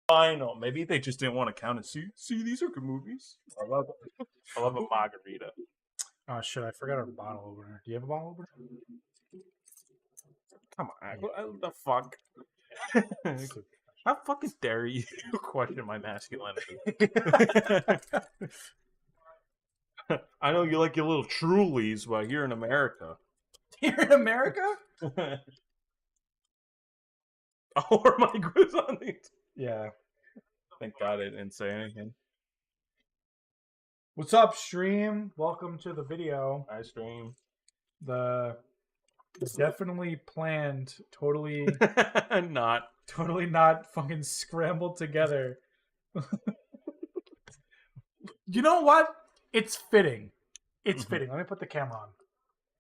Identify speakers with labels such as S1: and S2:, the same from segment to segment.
S1: I know. Maybe they just didn't want to count it. See, these are good movies. I love a margarita.
S2: Oh shit! I forgot our bottle opener. Do you have a bottle opener?
S1: Come on, what the fuck? How fucking dare you question my masculinity? I know you like your little Trulies, but here in America.
S2: Here in America?
S1: Oh, Mike was on these.
S2: Yeah.
S1: Thank God I didn't say anything.
S2: What's up, stream? Welcome to the video.
S1: I stream.
S2: The definitely planned, totally
S1: not
S2: fucking scrambled together. You know what? It's fitting. It's fitting. Let me put the camera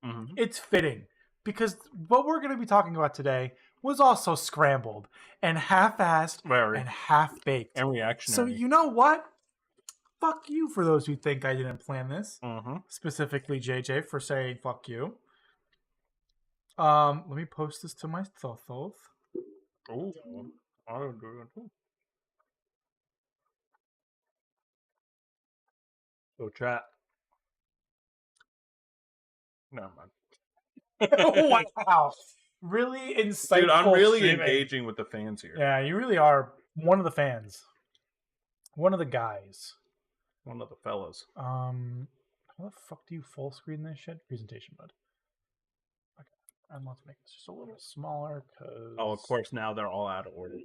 S2: on. It's fitting because what we're going to be talking about today was also scrambled and half-assed and half-baked
S1: and reactionary.
S2: So you know what? Fuck you for those who think I didn't plan this. Specifically JJ for saying fuck you. Let me post this to my thought.
S1: Oh, I would do it too. So chat. Never mind.
S2: Wow. Really insightful.
S1: Dude, I'm really engaging with the fans here.
S2: Yeah, you really are one of the fans. One of the guys.
S1: One of the fellas.
S2: How the fuck do you full screen this shit? Presentation mode. Okay. And let's make this just a little smaller because...
S1: Oh, of course, now they're all out of order.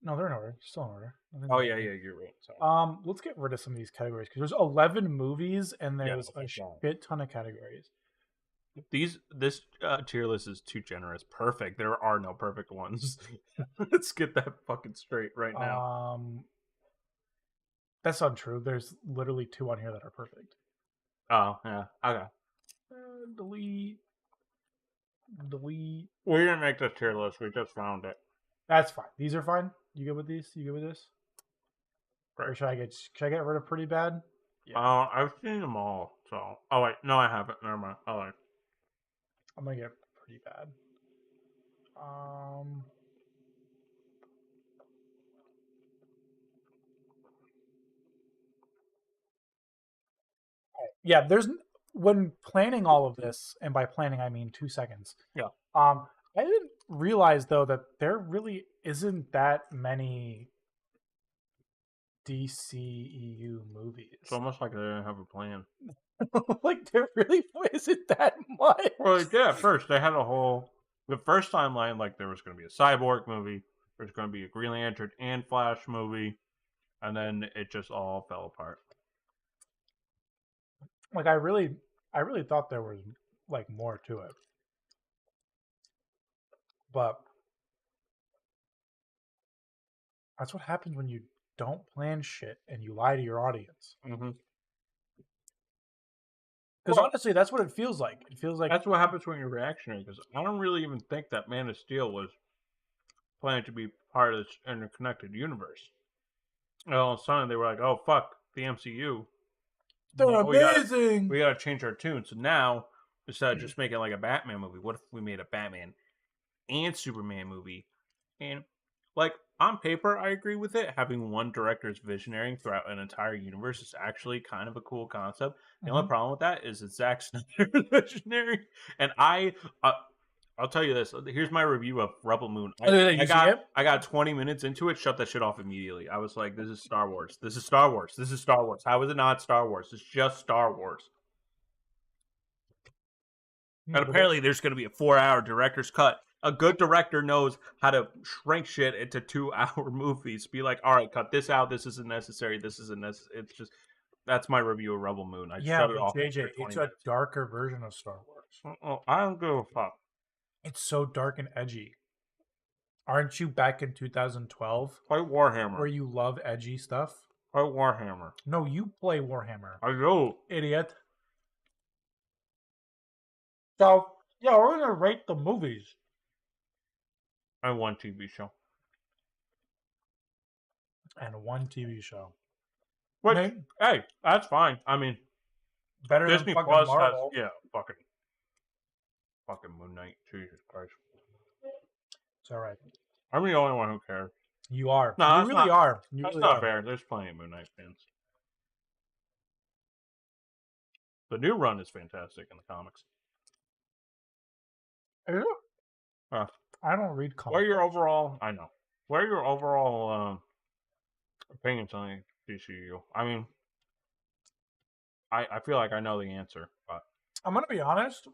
S2: No, they're in order. Still in order.
S1: Oh, yeah, you're right. Sorry.
S2: Let's get rid of some of these categories because there's 11 movies and there's a shit ton of categories.
S1: This tier list is too generous. Perfect. There are no perfect ones. Let's get that fucking straight right now.
S2: That's untrue. There's literally 2 on here that are perfect.
S1: Oh, yeah. Okay.
S2: Delete.
S1: We didn't make this tier list. We just found it.
S2: That's fine. These are fine. You good with these? You good with this?
S1: Right.
S2: Or should I get rid of Pretty Bad?
S1: Yeah. I've seen them all. So. Oh wait, no, I haven't. Never mind. Oh, wait.
S2: I'm gonna get Pretty Bad. Yeah, when planning all of this, and by planning I mean 2 seconds.
S1: Yeah.
S2: I didn't realize though that there really isn't that many DCEU movies.
S1: It's almost like they didn't have a plan.
S2: Like there really isn't that much.
S1: Well, yeah. At first, they had the first timeline. Like there was going to be a Cyborg movie. There's going to be a Green Lantern and Flash movie, and then it just all fell apart.
S2: Like I really thought there was like more to it, but that's what happens when you don't plan shit and you lie to your audience. Because honestly, that's what it feels like. It feels like
S1: that's what happens when you're reactionary. Because I don't really even think that Man of Steel was planned to be part of this interconnected universe. And all of a sudden, they were like, "Oh fuck, the MCU."
S2: They're amazing.
S1: We gotta change our tune. So now, instead of just making like a Batman movie, what if we made a Batman and Superman movie? And like on paper, I agree with it. Having one director's visionary throughout an entire universe is actually kind of a cool concept. The only problem with that is it's Zack Snyder's visionary, and I'll tell you this. Here's my review of Rebel Moon. I got 20 minutes into it. Shut that shit off immediately. I was like, "This is Star Wars. This is Star Wars. This is Star Wars. How is it not Star Wars? It's just Star Wars." And apparently, there's going to be a 4-hour director's cut. A good director knows how to shrink shit into 2-hour movies. Be like, "All right, cut this out. This isn't necessary. This isn't necessary." It's just that's my review of Rebel Moon. I shut it off.
S2: JJ, it's a darker version of Star Wars.
S1: Oh, I don't give a fuck.
S2: It's so dark and edgy. Aren't you back in 2012?
S1: Play Warhammer.
S2: Where you love edgy stuff?
S1: Play Warhammer.
S2: No, you play Warhammer.
S1: I do.
S2: Idiot. So, yeah, we're going to rate the movies.
S1: And one TV show.
S2: And one TV show.
S1: Which, hey, that's fine. I mean,
S2: better
S1: Disney
S2: than
S1: Plus
S2: Marvel.
S1: has, fucking Moon Knight. Jesus Christ.
S2: It's all right.
S1: I'm the only one who cares.
S2: You are.
S1: No,
S2: You
S1: that's
S2: really
S1: not.
S2: are. You
S1: That's
S2: really
S1: not
S2: are.
S1: fair. There's plenty of Moon Knight fans. The new run is fantastic in the comics.
S2: Is it? I don't read comics.
S1: What are your overall? I know. What are your overall opinions on DCEU? I mean, I feel like I know the answer, but
S2: I'm gonna be honest.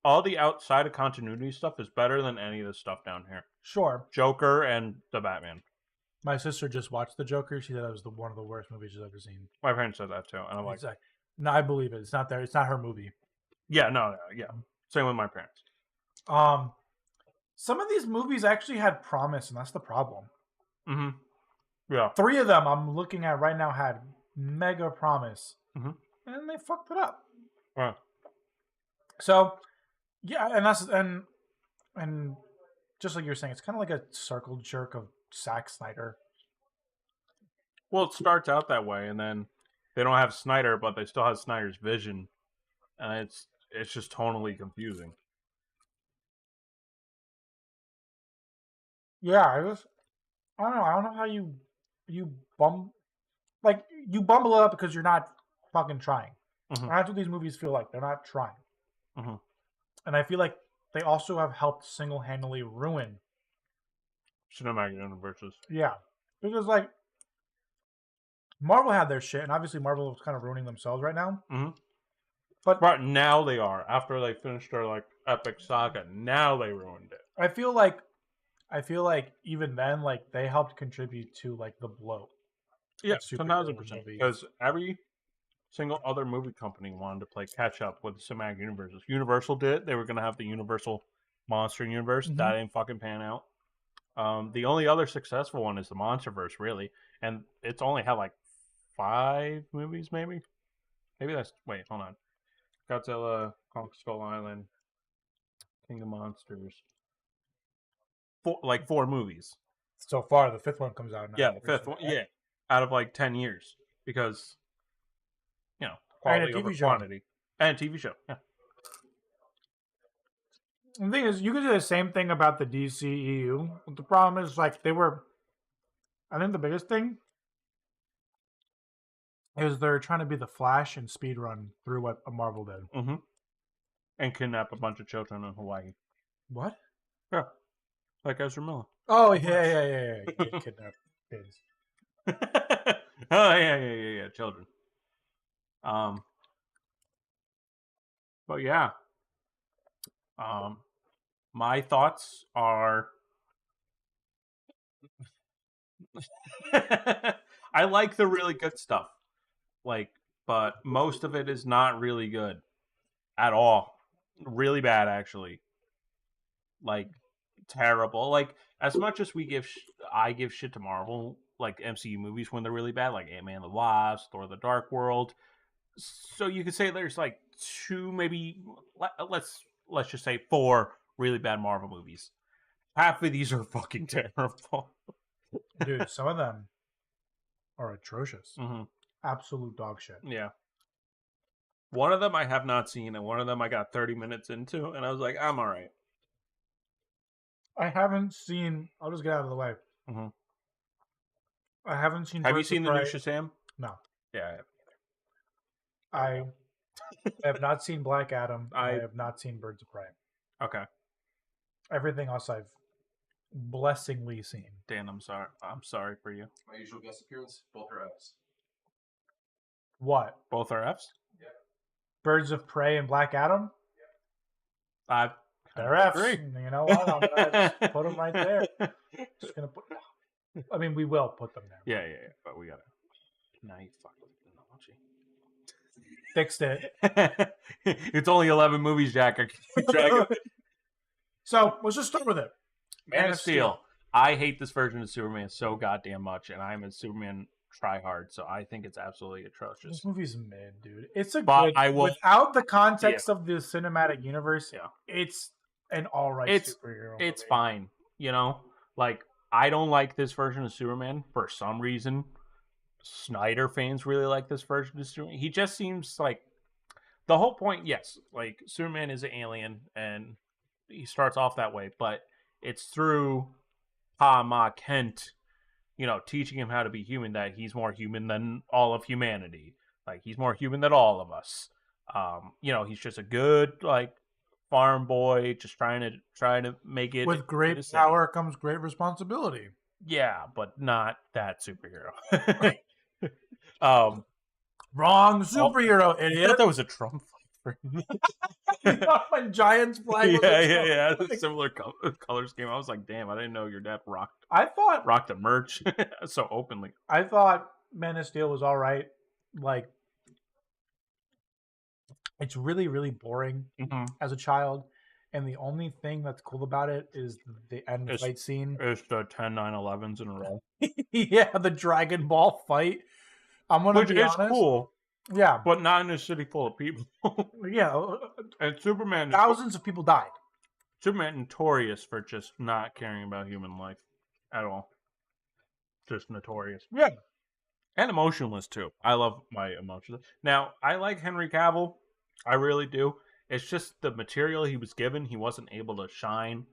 S1: all the outside of continuity stuff is better than any of the stuff down here.
S2: Sure.
S1: Joker and the Batman.
S2: My sister just watched The Joker. She said that was one of the worst movies she's ever seen.
S1: My parents said that too, and I'm like,
S2: no, I believe it. It's not there. It's not her movie.
S1: Yeah, no, yeah. Same with my parents.
S2: Some of these movies actually had promise, and that's the problem.
S1: Mm-hmm. Yeah.
S2: 3 of them I'm looking at right now had mega promise,
S1: mm-hmm.
S2: and they fucked it up.
S1: Right.
S2: So, yeah, and just like you're saying, it's kind of like a circle jerk of Zack Snyder.
S1: Well, it starts out that way, and then they don't have Snyder, but they still have Snyder's vision, and it's just tonally confusing.
S2: Yeah, I don't know. I don't know how you bumble it up because you're not fucking trying.
S1: Mm-hmm.
S2: That's what these movies feel like. They're not trying.
S1: Mm-hmm.
S2: And I feel like they also have helped single-handedly ruin
S1: cinematic universes.
S2: Yeah, because like Marvel had their shit, and obviously Marvel is kind of ruining themselves right now.
S1: Mm-hmm.
S2: But
S1: right now they are. After they finished their like epic saga, now they ruined it.
S2: I feel like even then, like they helped contribute to like the bloat.
S1: Yeah, 1000%. Because every single other movie company wanted to play catch up with the cinematic universes. Universal did. They were going to have the Universal Monster Universe. Mm-hmm. That didn't fucking pan out. The only other successful one is the Monsterverse, really, and it's only had like 5 movies, maybe. Maybe that's hold on. Godzilla, Kong Skull Island, King of Monsters. 4 movies
S2: so far. The 5th one comes out now.
S1: Yeah, the 5th one. Yeah, out of like 10 years, because quality over quantity, and a TV show. Yeah.
S2: The thing is, you could do the same thing about the DCEU. The problem is, like, I think the biggest thing is they're trying to be the Flash and speed run through what a Marvel did.
S1: Mm-hmm. And kidnap a bunch of children in Hawaii.
S2: What?
S1: Yeah. Like Ezra Miller.
S2: Oh, yeah. Kidnap kids.
S1: Oh, yeah. Children. But yeah. My thoughts are I like the really good stuff. But most of it is not really good at all. Really bad, actually. Terrible. As much as I give shit to Marvel, MCU movies when they're really bad, like Ant-Man and the Wasp, Thor: The Dark World. So you could say there's 2, maybe let's just say 4 really bad Marvel movies. Half of these are fucking terrible.
S2: Dude, some of them are atrocious.
S1: Mm-hmm.
S2: Absolute dog shit.
S1: Yeah. One of them I have not seen, and one of them I got 30 minutes into, and I was like, I'm all right.
S2: I haven't seen... I'll just get out of the way.
S1: Mm-hmm.
S2: I haven't seen...
S1: Have you seen the new Shazam?
S2: No.
S1: Yeah,
S2: I have. I have not seen Black Adam. I have not seen Birds of Prey.
S1: Okay.
S2: Everything else I've blessingly seen.
S1: Dan, I'm sorry. I'm sorry for you.
S3: My usual guest appearance, both are Fs.
S2: What?
S1: Both are Fs?
S3: Yeah.
S2: Birds of Prey and Black Adam?
S1: Yeah.
S2: They're Fs. You know what? I'm gonna just put them right there. Just gonna put... I mean, we will put them there.
S1: Yeah. But we gotta... Now you fucking technology.
S2: Fixed it.
S1: It's only 11 movies, Jack.
S2: So, let's just start with it.
S1: Man of Steel. I hate this version of Superman so goddamn much, and I'm a Superman tryhard, so I think it's absolutely atrocious.
S2: This movie's mid, dude. It's without the context of the cinematic universe, it's an alright superhero movie.
S1: It's fine, I don't like this version of Superman for some reason. Snyder fans really like this version of Superman. He just seems like the whole point. Yes, Superman is an alien, and he starts off that way, but it's through Pa Ma Kent teaching him how to be human, that he's more human than all of humanity. Like, he's more human than all of us. He's just a good, like, farm boy, just trying to make it
S2: with great power comes great responsibility.
S1: Yeah, but not that superhero.
S2: Wrong superhero, idiot.
S1: I thought that was a Trump flag for him.
S2: When Giants flag.
S1: Yeah. Similar color scheme. I was like, damn, I didn't know your dad rocked the merch so openly.
S2: I thought Man of Steel was all right. Like, it's really, really boring as a child. And the only thing that's cool about it is the end fight scene.
S1: It's the 10 9/11s in a row.
S2: Yeah, the Dragon Ball fight. I'm going to be honest. Which is
S1: cool.
S2: Yeah.
S1: But not in a city full of people.
S2: Yeah.
S1: And Superman...
S2: Thousands of people died.
S1: Superman notorious for just not caring about human life at all. Just notorious.
S2: Yeah.
S1: And emotionless, too. I love my emotions. Now, I like Henry Cavill. I really do. It's just the material he was given, he wasn't able to shine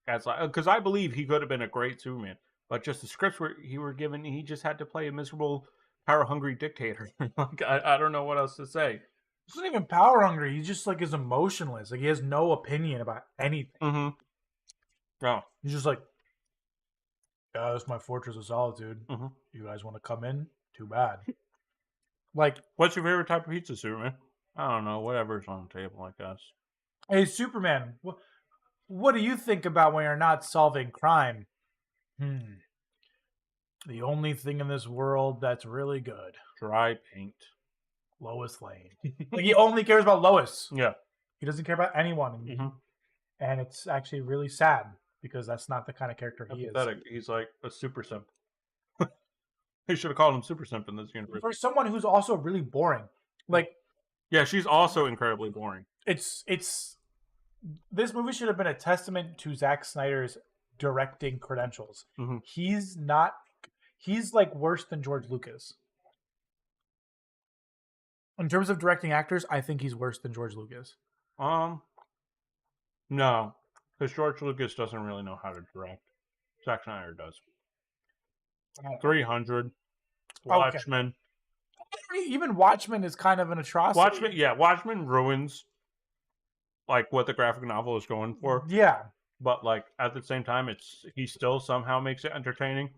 S1: as like, because I believe he could have been a great Superman, but just the scripts he were given, he just had to play a miserable, power-hungry dictator. Like, I don't know what else to say.
S2: He's not even power-hungry. He just, like, is emotionless. Like, he has no opinion about anything.
S1: Mm-hmm. Oh.
S2: He's just like, yeah, that's my fortress of solitude. Mm-hmm. You guys want to come in? Too bad. Like,
S1: what's your favorite type of pizza, Superman? I don't know. Whatever's on the table, I guess.
S2: Hey, Superman, what do you think about when you're not solving crime? The only thing in this world that's really good.
S1: Dry paint.
S2: Lois Lane. Like, he only cares about Lois.
S1: Yeah.
S2: He doesn't care about anyone.
S1: Mm-hmm.
S2: And it's actually really sad because that's not the kind of character he is.
S1: He's like a super simp. He should have called him Super Simp in this universe.
S2: For someone who's also really boring. Like...
S1: Yeah, she's also incredibly boring.
S2: It's this movie should have been a testament to Zack Snyder's directing credentials. Mm-hmm. He's like worse than George Lucas. In terms of directing actors, I think he's worse than George Lucas.
S1: No, because George Lucas doesn't really know how to direct. Zack Snyder does. 300, Watchmen.
S2: Okay. Even Watchmen is kind of an atrocity.
S1: Watchmen ruins like what the graphic novel is going for.
S2: Yeah.
S1: But like at the same time, he still somehow makes it entertaining.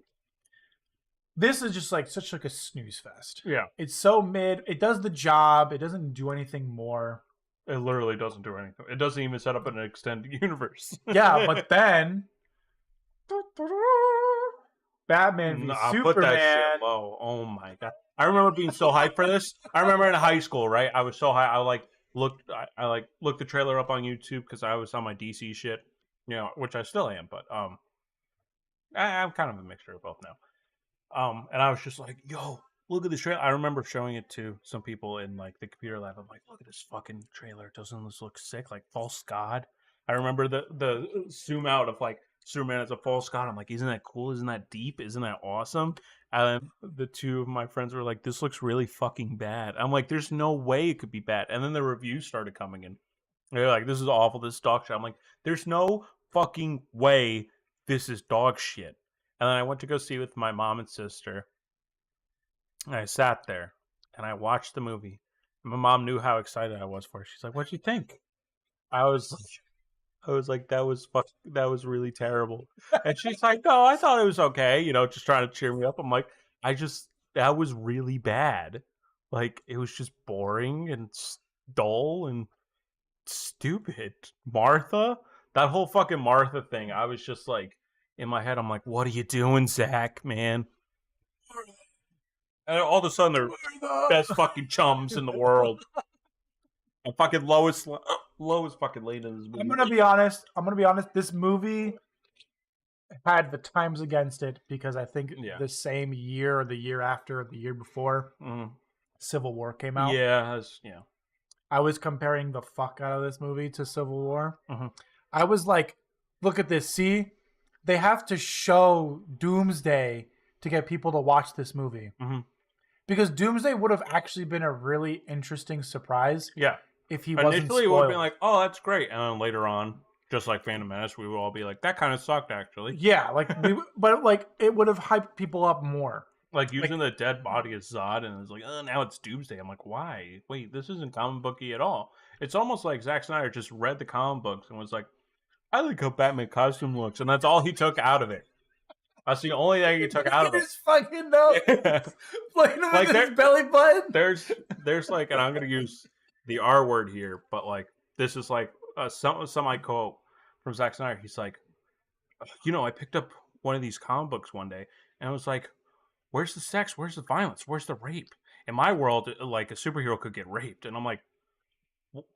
S2: This is just like such like a snooze fest.
S1: Yeah.
S2: It's so mid. It does the job. It doesn't do anything more.
S1: It literally doesn't do anything. It doesn't even set up an extended universe.
S2: Yeah, but then Batman v Superman.
S1: Put that shit low. Oh my god. I remember being so hyped for this. I remember in high school, right? I was so high. I looked the trailer up on YouTube because I was on my DC shit, which I still am. But I'm kind of a mixture of both now. And I was just like, yo, look at this trailer. I remember showing it to some people in like the computer lab. I'm like, look at this fucking trailer. Doesn't this look sick? Like false god. I remember the zoom out of like Superman as a false god. I'm like, isn't that cool? Isn't that deep? Isn't that awesome? And the two of my friends were like, this looks really fucking bad. I'm like, there's no way it could be bad. And then the reviews started coming in. They're like, this is awful. This is dog shit. I'm like, there's no fucking way this is dog shit. And then I went to go see it with my mom and sister. And I sat there and I watched the movie. And my mom knew how excited I was for it. She's like, what'd you think? I was like, that was really terrible. And she's like, no, I thought it was okay. Just trying to cheer me up. I'm like, that was really bad. Like, it was just boring and dull and stupid. Martha? That whole fucking Martha thing. I was just like, in my head, I'm like, what are you doing, Zach, man? And all of a sudden, they're best fucking chums in the world. And fucking Lois fucking late in this movie.
S2: I'm gonna be honest. This movie had the times against it because I think the same year or the year after or the year before, Civil War came out.
S1: Yeah,
S2: I was comparing the fuck out of this movie to Civil War. Mm-hmm. I was like, look at this. See, they have to show Doomsday to get people to watch this movie. Mm-hmm. Because Doomsday would have actually been a really interesting surprise.
S1: Yeah.
S2: If he wasn't
S1: initially, it would have been like, oh, that's great. And then later on, Just like Phantom Menace, we would all be like, that kind of sucked, actually.
S2: Yeah, but like it would have hyped people up more.
S1: Like using the dead body as Zod, and it's like, oh, now it's Doomsday. I'm like, why? Wait, this isn't comic booky at all. It's almost like Zack Snyder just read the comic books and was like, I like how Batman costume looks, and that's all he took out of it. That's the only thing he took out of it.
S2: His fucking nose, playing with his belly button.
S1: There's like, and I'm gonna use the R word here, but like this is like some I quote from Zack Snyder. He's like, I picked up one of these comic books one day, and I was like, where's the sex? Where's the violence? Where's the rape? In my world, like a superhero could get raped, and I'm like,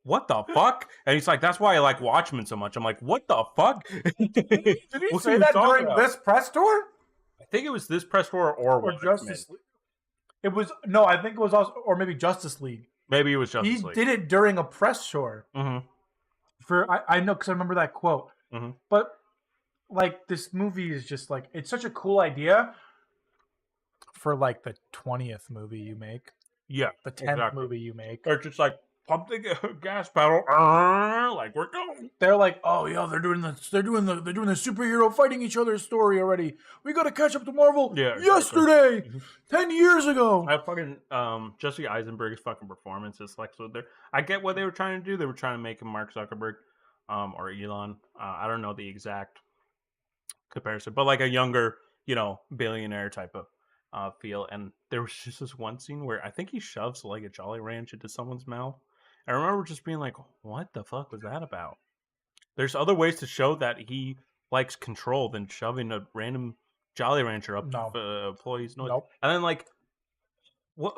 S1: what the fuck? And he's like, that's why I like Watchmen so much. I'm like, what the fuck?
S2: Did he say that during this press tour?
S1: I think it was this press tour or
S2: Justice League. It was no, I think it was also, or maybe Justice League.
S1: Maybe it was Justice League.
S2: He did it during a press tour.
S1: Mm-hmm.
S2: I know because I remember that quote.
S1: Mm-hmm.
S2: But like this movie is just like it's such a cool idea for like the 20th movie you make.
S1: Yeah,
S2: the 10th movie you make.
S1: They're just like pump the gas pedal, like we're going.
S2: They're like, oh yeah, they're doing the superhero fighting each other's story already. We got to catch up to Marvel.
S1: Yeah,
S2: yesterday, 10 years ago.
S1: I fucking Jesse Eisenberg's fucking performance is like so. I get what they were trying to do. They were trying to make him Mark Zuckerberg, or Elon. I don't know the exact comparison, but like a younger, billionaire type of feel. And there was just this one scene where I think he shoves like a Jolly Rancher into someone's mouth. I remember just being like, what the fuck was that about? There's other ways to show that he likes control than shoving a random Jolly Rancher up employees' nose.
S2: Nope.
S1: And then like, what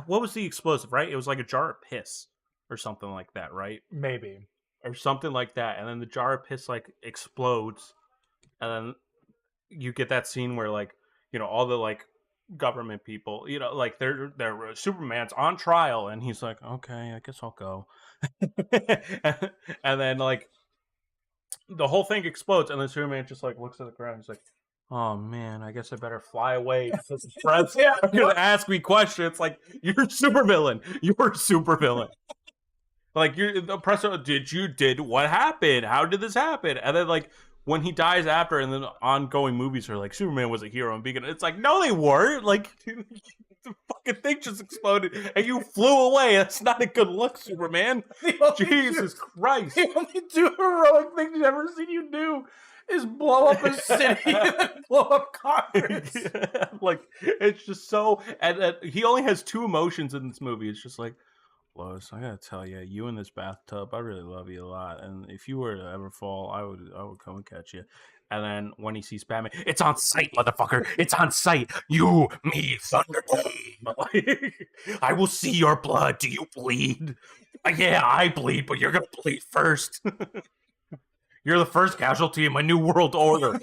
S1: was the explosive, right? It was like a jar of piss or something like that, right?
S2: Maybe.
S1: Or something like that. And then the jar of piss like explodes. And then you get that scene where like, all the like government people, like they're Superman's on trial, and he's like, okay, I guess I'll go. And then like the whole thing explodes, and then Superman just like looks at the ground. He's like, oh man, I guess I better fly away because the friends are gonna ask me questions. Like, you're a supervillain. You're a supervillain. Like, you're the press. What happened? How did this happen? And then like when he dies after, and then ongoing movies are like, Superman was a hero and beacon. It's like, no, they weren't. Like, dude, the fucking thing just exploded and you flew away. That's not a good look, Superman. Jesus Christ.
S2: The only two heroic things I've ever seen you do is blow up a city and blow up Congress.
S1: Like, it's just so... And he only has two emotions in this movie. It's just like, Lois, I gotta tell you, you in this bathtub, I really love you a lot, and if you were to ever fall, I would come and catch you. And then when he sees Batman, it's on sight, motherfucker! It's on sight! You, me, Thunderdome! I will see your blood. Do you bleed? Yeah, I bleed, but you're gonna bleed first. You're the first casualty in my new world order.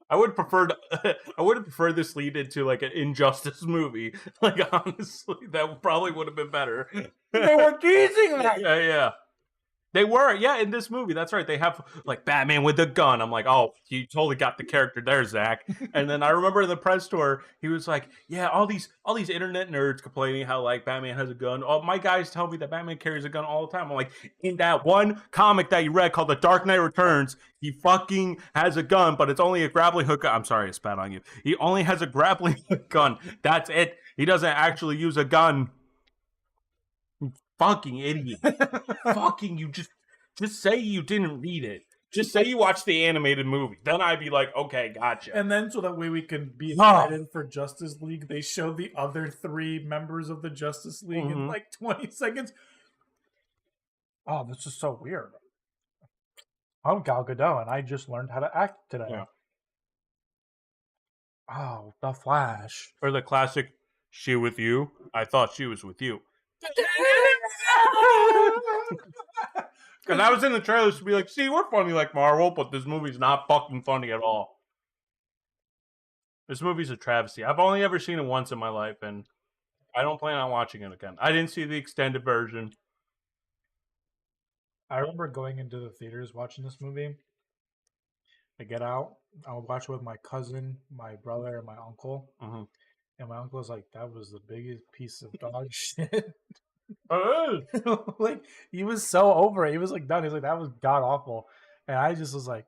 S1: I would have preferred this lead into like an Injustice movie. Like, honestly, that probably would have been better.
S2: They were teasing that.
S1: Yeah. They were, in this movie. That's right. They have like Batman with a gun. I'm like, oh, you totally got the character there, Zach. And then I remember in the press tour, he was like, yeah, all these internet nerds complaining how like Batman has a gun. All my guys tell me that Batman carries a gun all the time. I'm like, in that one comic that you read called The Dark Knight Returns, he fucking has a gun, but it's only a grappling hook. I'm sorry, I spat on you. He only has a grappling hook gun. That's it. He doesn't actually use a gun. Fucking idiot. Fucking, you just say you didn't read it. Just say you watched the animated movie. Then I'd be like, okay, gotcha.
S2: And then so that way we can be excited for Justice League, they show the other three members of the Justice League in like 20 seconds. Oh, this is so weird. I'm Gal Gadot, and I just learned how to act today.
S1: Yeah.
S2: Oh, The Flash.
S1: Or the classic, she with you? I thought she was with you. Because I was in the trailers to be like, see, we're funny like Marvel, but this movie's not fucking funny at all. This movie's a travesty. I've only ever seen it once in my life, and I don't plan on watching it again. I didn't see the extended version.
S2: I remember going into the theaters watching this movie. I get out. I would watch it with my cousin, my brother, and my uncle.
S1: Mm-hmm.
S2: And my uncle was like, that was the biggest piece of dog shit. Like he was so over it. He was like done. He's like, that was god awful. And I just was like,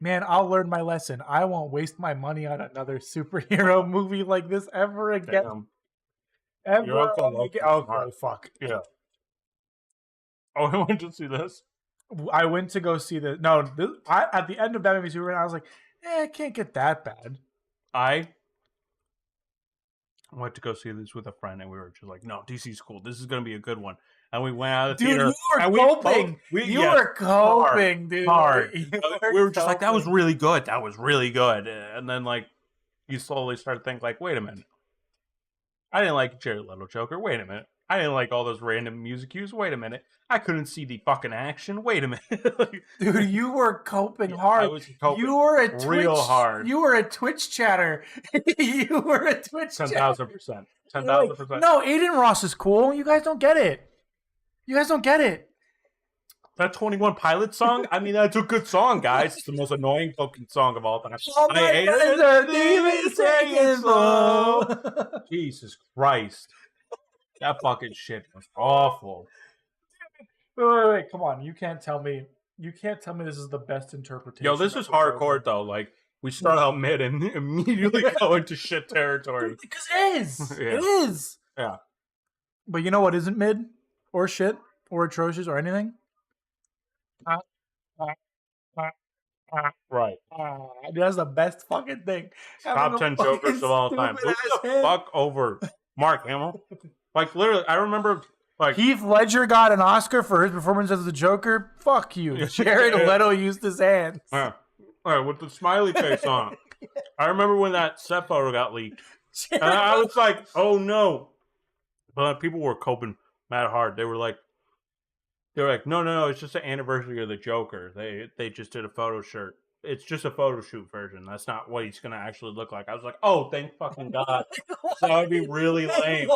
S2: man, I'll learn my lesson. I won't waste my money on another superhero movie like this ever again.
S1: Damn.
S2: Ever
S1: Your uncle
S2: again.
S1: loves
S2: Oh, fuck.
S1: Yeah. Oh, I went to see this.
S2: I went to go see the at the end of Batman v Superman, I was like, it can't get that bad.
S1: I went to go see this with a friend, and we were just like, "No, DC's cool. This is gonna be a good one." And we went out of the theater.
S2: Dude, you were coping. You were coping, dude.
S1: Hard. We were just like, "That was really good. That was really good." And then like, you slowly start to think like, "Wait a minute. I didn't like Jared Leto Joker. Wait a minute. I didn't like all those random music cues. Wait a minute. I couldn't see the fucking action. Wait a minute."
S2: Dude, you were coping hard.
S1: I was coping
S2: you were a Twitch,
S1: real hard.
S2: You were a Twitch chatter. You were a Twitch
S1: 10,000%. 10,000%.
S2: No, Aiden Ross is cool. You guys don't get it. You guys don't get it.
S1: That 21 Pilots song? I mean, that's a good song, guys. It's the most annoying fucking song of all time.
S2: All my friends are demons taking slow.
S1: Jesus Christ. That fucking shit was awful.
S2: Wait. Come on. You can't tell me this is the best interpretation.
S1: Yo, this is hardcore, though. Like, we start out mid and immediately go into shit territory.
S2: Because it is.
S1: Yeah.
S2: It is.
S1: Yeah.
S2: But you know what isn't mid? Or shit? Or atrocious? Or anything?
S1: Right.
S2: That's the best fucking thing.
S1: Top 10 Jokers of all time. Who the fuck over Mark Hamill? Like, literally, I remember... Like,
S2: Heath Ledger got an Oscar for his performance as the Joker. Fuck you. Jared Leto used his hands.
S1: Yeah. With the smiley face on. I remember when that set photo got leaked. And I was like, oh no. But people were coping mad hard. They were like, no, it's just the anniversary of the Joker. They just did a photo shoot. It's just a photo shoot version. That's not what he's gonna actually look like. I was like, oh, thank fucking God. So that would be really lame.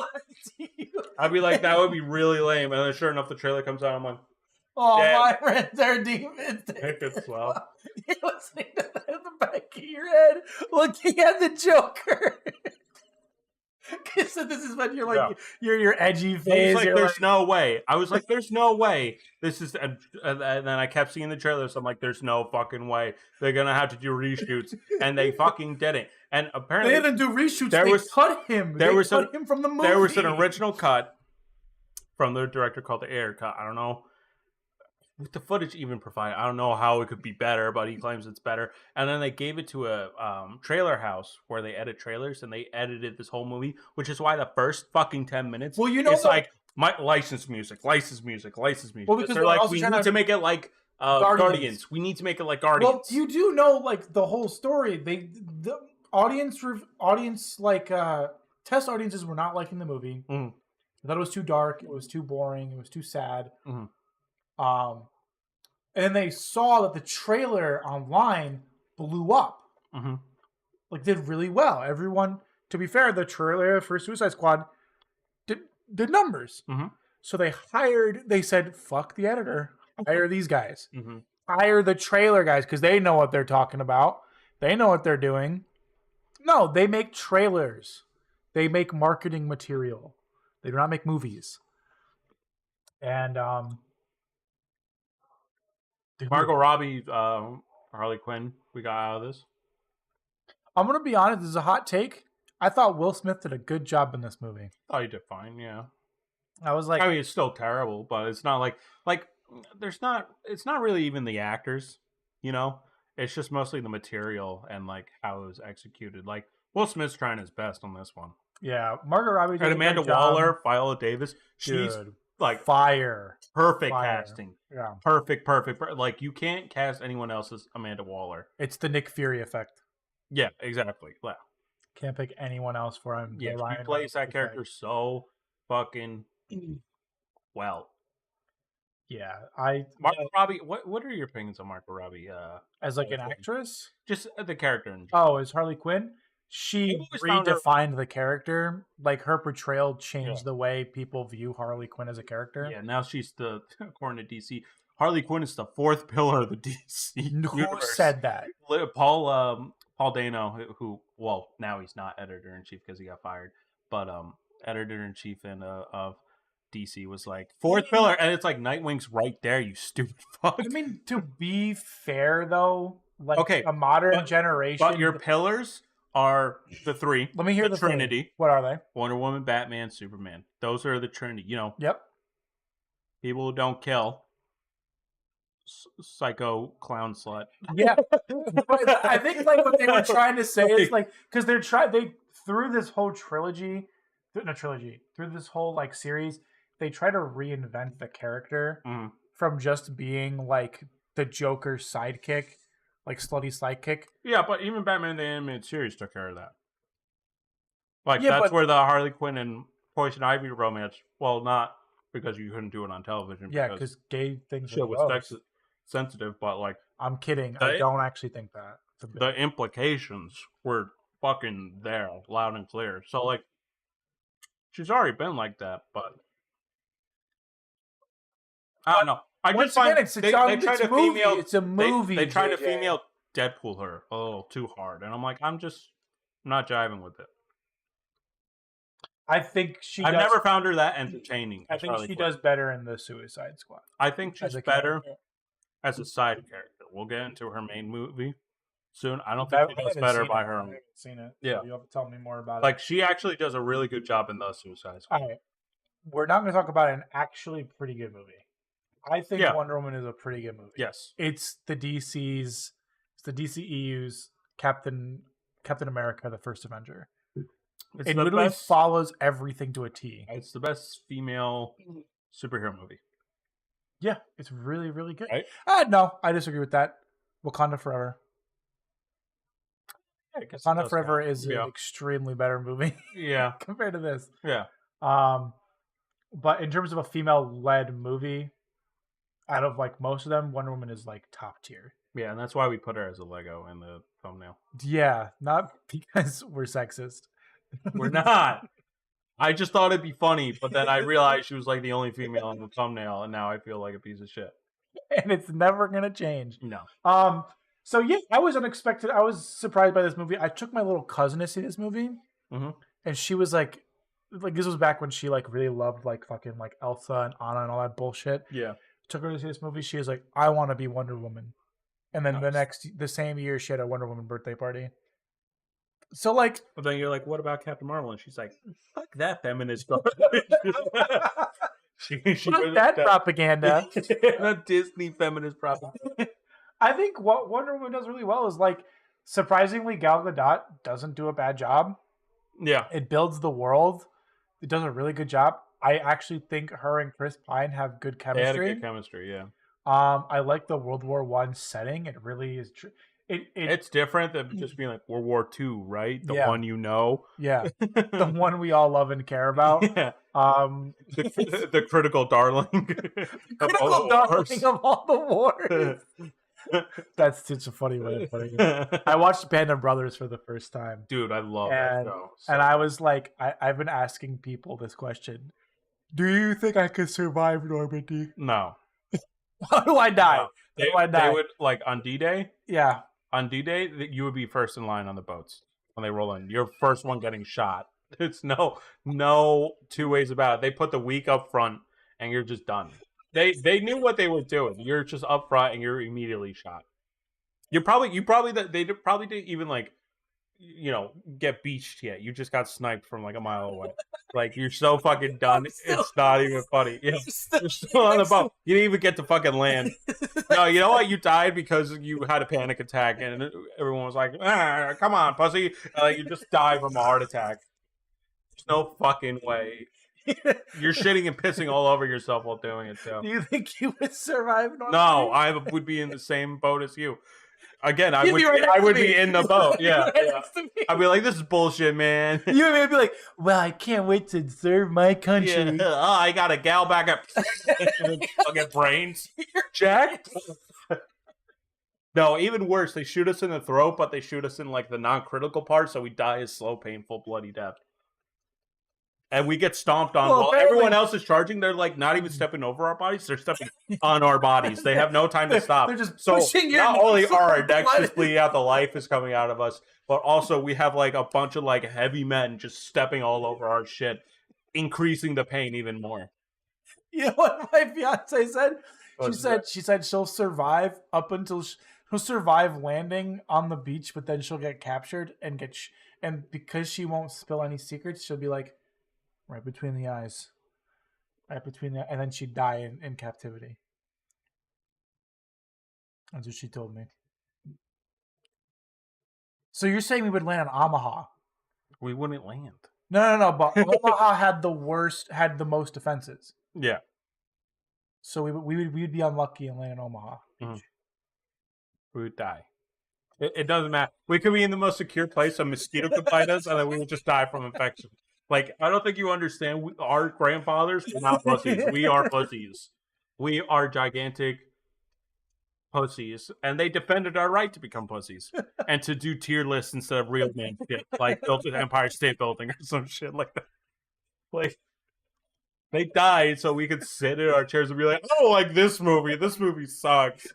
S1: I'd be like, that would be really lame. And then sure enough, the trailer comes out. I'm like,
S2: oh, my friends are demons.
S1: Take it slow.
S2: You're listening to that in the back of your head, looking at the Joker. So this is when you're like, your edgy phase.
S1: Like, there's no way. I was like, there's no way. This is, and then I kept seeing the trailers. So I'm like, there's no fucking way they're gonna have to do reshoots, and they fucking didn't. And apparently,
S2: they didn't do reshoots. They cut him. They cut him from the movie.
S1: There was an original cut from the director called the Air Cut. I don't know with the footage even provided. I don't know how it could be better, but he claims it's better. And then they gave it to a trailer house where they edit trailers, and they edited this whole movie, which is why the first fucking 10 minutes,
S2: well, you know,
S1: it's like license music. Well, because they're like, we need to make it like Guardians. We need to make it like Guardians.
S2: Well, you do know like the whole story. The audience like test audiences were not liking the movie.
S1: Mm-hmm.
S2: I thought it was too dark. It was too boring. It was too sad.
S1: Mm-hmm.
S2: And then they saw that the trailer online blew up.
S1: Mm-hmm.
S2: Like, did really well. Everyone, to be fair, the trailer for Suicide Squad did numbers.
S1: Mm-hmm.
S2: So they said, fuck the editor. Hire these guys.
S1: Mm-hmm.
S2: Hire the trailer guys, because they know what they're talking about. They know what they're doing. No, they make trailers. They make marketing material. They do not make movies. And,
S1: Margot Robbie, Harley Quinn, we got out of this.
S2: I'm going to be honest, this is a hot take. I thought Will Smith did a good job in this movie.
S1: Oh, you did fine, yeah.
S2: I was like...
S1: I mean, it's still terrible, but it's not like it's not really even the actors, you know? It's just mostly the material and, like, how it was executed. Like, Will Smith's trying his best on this one.
S2: Yeah, Margot Robbie did
S1: and Amanda Waller, Viola Davis, she's...
S2: Dude.
S1: Like
S2: fire,
S1: perfect casting.
S2: Yeah,
S1: perfect. Like you can't cast anyone else as Amanda Waller.
S2: It's the Nick Fury effect.
S1: Yeah, exactly. Yeah.
S2: Can't pick anyone else for him.
S1: Yeah, he plays that character so fucking well.
S2: Yeah,
S1: Margot Robbie. What are your opinions on Margot Robbie?
S2: As like an actress,
S1: just the character.
S2: As Harley Quinn. She redefined the character. Like her portrayal changed the way people view Harley Quinn as a character.
S1: Yeah, now she's according to DC, Harley Quinn is the fourth pillar of the DC universe.
S2: Who said that?
S1: Paul Dano, who now he's not editor in chief because he got fired, but editor in chief of DC was like, fourth pillar, and it's like Nightwing's right there, you stupid fuck.
S2: I mean, to be fair though, like
S1: Okay,
S2: a modern generation.
S1: But your pillars are the three.
S2: Let me hear the
S1: Trinity.
S2: Three. What are they?
S1: Wonder Woman, Batman, Superman. Those are the Trinity. You know.
S2: Yep.
S1: People who don't kill. Psycho clown slut.
S2: Yeah. I think like what they were trying to say is like, because they through this whole through this whole like series, they try to reinvent the character from just being like the Joker's sidekick, like slutty sidekick.
S1: Yeah, but even Batman the Animated Series took care of that. Like that's where the Harley Quinn and Poison Ivy romance. Well, not because you couldn't do it on television.
S2: Yeah, because gay things
S1: shit was sensitive, but like
S2: I'm kidding. I don't actually think that
S1: the implications were fucking there, loud and clear. So like, she's already been like that, but I don't know. I just find they try to female.
S2: It's a movie.
S1: They try to female Deadpool her a little too hard, and I'm like, I'm not jiving with it.
S2: I think I've
S1: never found her that entertaining.
S2: I think she does better in the Suicide Squad.
S1: I think she's better as a side character. We'll get into her main movie soon. I don't think she does better by her own.
S2: I haven't seen it.
S1: Yeah.
S2: So you have to tell me more about it.
S1: Like, she actually does a really good job in the Suicide Squad.
S2: All right. We're not going to talk about an actually pretty good movie. I think Wonder Woman is a pretty good movie.
S1: Yes.
S2: It's the DCEU's Captain America, the First Avenger. It literally follows everything to a T.
S1: It's the best female superhero movie.
S2: Yeah, it's really, really good.
S1: Right?
S2: No, I disagree with that. Wakanda Forever.
S1: Yeah,
S2: Wakanda Forever is an extremely better movie.
S1: Yeah.
S2: Compared to this.
S1: Yeah.
S2: But in terms of a female-led movie, out of like most of them, Wonder Woman is like top tier.
S1: Yeah, and that's why we put her as a Lego in the thumbnail.
S2: Yeah, not because we're sexist.
S1: We're not. I just thought it'd be funny, but then I realized she was like the only female in the thumbnail, and now I feel like a piece of shit.
S2: And it's never gonna change.
S1: No.
S2: So yeah, I was unexpected. I was surprised by this movie. I took my little cousin to see this movie, and she was like this was back when she like really loved like fucking like Elsa and Anna and all that bullshit.
S1: Yeah.
S2: Took her to see this movie. She was like, I want to be Wonder Woman. And then the same year, she had a Wonder Woman birthday party. So, like...
S1: But then you're like, what about Captain Marvel? And she's like, fuck that feminist
S2: she fuck that propaganda.
S1: That Disney feminist propaganda.
S2: I think what Wonder Woman does really well is, like, surprisingly, Gal Gadot doesn't do a bad job.
S1: Yeah.
S2: It builds the world. It does a really good job. I actually think her and Chris Pine have good chemistry.
S1: They had a good chemistry, yeah.
S2: I like the World War I setting. It really is...
S1: It's different than just being like World War II, right? The one you know.
S2: Yeah. The one we all love and care about.
S1: Yeah. The critical darling.
S2: Critical darling of all the wars. That's such a funny way of putting it. I watched Band of Brothers for the first time.
S1: Dude, I love that show.
S2: And I was like, I've been asking people this question. Do you think I could survive Normandy?
S1: No.
S2: How do I die?
S1: They would, like, on D-Day?
S2: Yeah.
S1: On D-Day, you would be first in line on the boats when they roll in. You're first one getting shot. It's no two ways about it. They put the weak up front, and you're just done. They knew what they were doing. You're just up front, and you're immediately shot. They probably didn't even, like, get beached yet. You just got sniped from like a mile away. Like, you're so fucking done. It's not even funny. Yeah. You're still on the boat. You didn't even get to fucking land. No, you know what? You died because you had a panic attack, and everyone was like, come on, pussy. You just died from a heart attack. There's no fucking way. You're shitting and pissing all over yourself while doing it, too.
S2: Do you think you would survive Normandy?
S1: No, I would be in the same boat as you. Again, I would be in the boat. Yeah, I'd be like, "This is bullshit, man."
S2: You would be like, "Well, I can't wait to serve my country."
S1: Yeah. Oh, I got a gal back up. I'll get brains.
S2: You're jacked.
S1: No, even worse. They shoot us in the throat, but they shoot us in like the non-critical part, so we die a slow, painful, bloody death. And we get stomped on while everyone else is charging. They're like not even stepping over our bodies. They're stepping on our bodies. They have no time to stop.
S2: They're just pushing your
S1: not only are our necks just bleeding out, the life is coming out of us, but also we have like a bunch of like heavy men just stepping all over our shit, increasing the pain even more.
S2: You know what my fiance said?
S1: What's that?
S2: She said she'll survive up until she'll survive landing on the beach, but then she'll get captured and and because she won't spill any secrets, she'll be like right between the eyes, and then she'd die in captivity. That's what she told me. So you're saying we would land on Omaha?
S1: We wouldn't land.
S2: No. But Omaha had the most offenses.
S1: Yeah.
S2: So we would be unlucky and land in Omaha.
S1: Mm-hmm. We would die. It doesn't matter. We could be in the most secure place. A mosquito could bite us, and then we would just die from infection. Like, I don't think you understand. Our grandfathers were not pussies. We are pussies. We are gigantic pussies, and they defended our right to become pussies and to do tier lists instead of real man shit, like built an Empire State Building or some shit like that. Like, they died so we could sit in our chairs and be like, "Oh, like this movie. This movie sucks."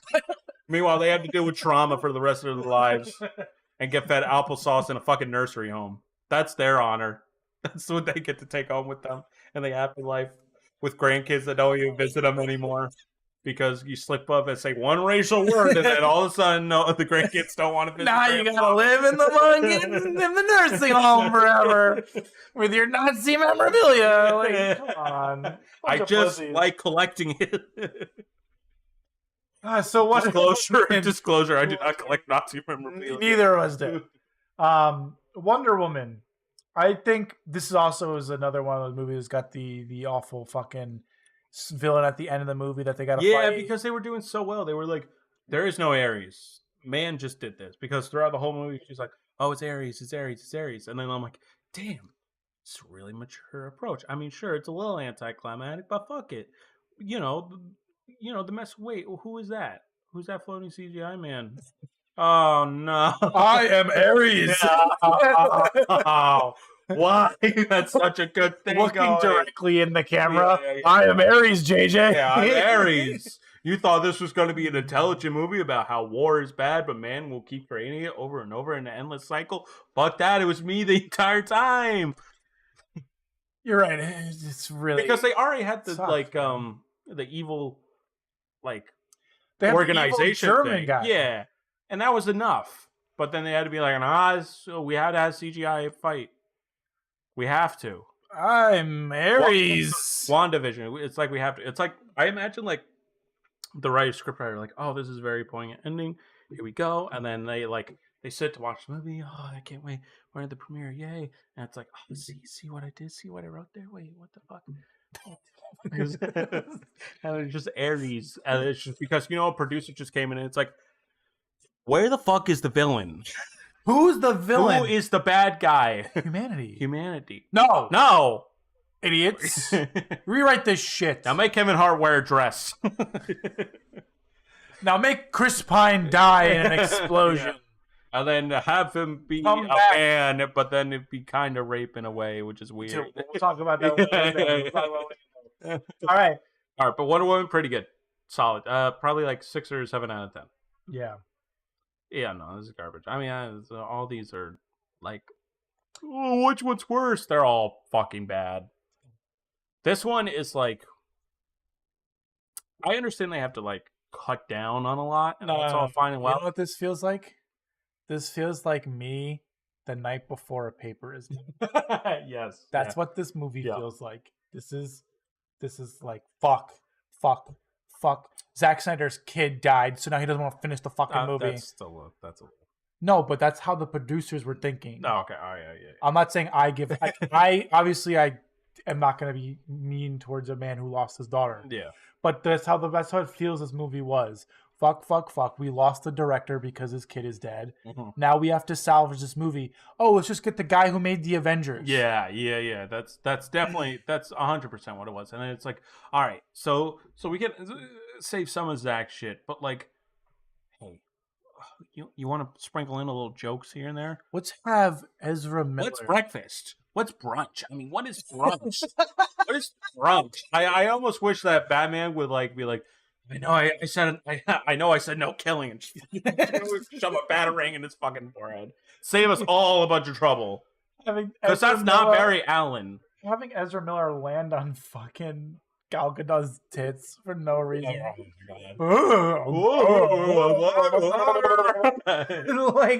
S1: Meanwhile, they have to deal with trauma for the rest of their lives and get fed applesauce in a fucking nursery home. That's their honor. That's what they get to take home with them in the afterlife with grandkids that don't even visit them anymore because you slip up and say one racial word and then all of a sudden the grandkids don't want to visit.
S2: Now you gotta live in the nursing home forever with your Nazi memorabilia. Like, come on.
S1: I just like collecting it.
S2: So what?
S1: Disclosure. I do not collect Nazi memorabilia.
S2: Neither of us do. Wonder Woman. I think this is also another one of those movies that's got the awful fucking villain at the end of the movie that they got to fight.
S1: Yeah, because they were doing so well. They were like, there is no Ares. Man just did this. Because throughout the whole movie, she's like, oh, it's Ares, it's Ares, it's Ares. And then I'm like, damn, it's a really mature approach. I mean, sure, it's a little anticlimactic, but fuck it. You know, the mess. Wait, who is that? Who's that floating CGI man? Oh no!
S2: I am Ares.
S1: Oh, why? That's such a good thing.
S2: Looking directly in the camera. Yeah. I am Ares, JJ.
S1: Yeah, I'm Ares. You thought this was going to be an intelligent movie about how war is bad, but man will keep creating it over and over in an endless cycle. Fuck that! It was me the entire time.
S2: You're right. It's really
S1: because they already had the the evil organization
S2: the German
S1: thing.
S2: Guy.
S1: Yeah. And that was enough. But then they had to be like, so we had to have CGI fight. We have to.
S2: I'm Ares.
S1: WandaVision. It's like we have to. It's like, I imagine like the writer, scriptwriter, like, oh, this is a very poignant ending. Here we go. And then they sit to watch the movie. Oh, I can't wait. We're at the premiere. Yay. And it's like, oh, see what I did? See what I wrote there? Wait, what the fuck? And it's just Ares. And it's just because, a producer just came in and it's like, where the fuck is the villain?
S2: Who's the villain?
S1: Who is the bad guy?
S2: Humanity.
S1: No.
S2: Idiots. Rewrite this shit.
S1: Now make Kevin Hart wear a dress.
S2: Now make Chris Pine die in an explosion.
S1: Yeah. And then have him be a man, but then it'd be kind of rape in a way, which is weird.
S2: We'll talk about that later. All right,
S1: but Wonder Woman, pretty good. Solid. Probably like 6 or 7 out of 10.
S2: Yeah.
S1: Yeah, no, this is garbage. I mean, all these are like, oh, which one's worse? They're all fucking bad. This one is like, I understand they have to like cut down on a lot, and that's all fine and well.
S2: You know what this feels like? This feels like me the night before a paper is due.
S1: Yes.
S2: That's what this movie feels like. This is like, fuck. Zack Snyder's kid died, so now he doesn't want to finish the fucking movie.
S1: That's
S2: no, but that's how the producers were thinking.
S1: Oh, okay. Oh, yeah.
S2: I'm not saying I obviously I am not going to be mean towards a man who lost his daughter.
S1: Yeah.
S2: But that's how it feels this movie was. Fuck. We lost the director because his kid is dead. Mm-hmm. Now we have to salvage this movie. Oh, let's just get the guy who made the Avengers.
S1: Yeah. That's definitely, that's 100% what it was. And then it's like, all right, so we can save some of Zach's shit, but like, hey, you want to sprinkle in a little jokes here and there?
S2: Let's have Ezra Miller.
S1: What's breakfast? What's brunch? I mean, what is brunch? What is brunch? I almost wish that Batman would be like, I know I said no killing, and shove a batarang in his fucking forehead. Save us all a bunch of trouble. Because that's not Barry Allen.
S2: Having Ezra Miller land on fucking Gal Gadot's tits for no reason. Like,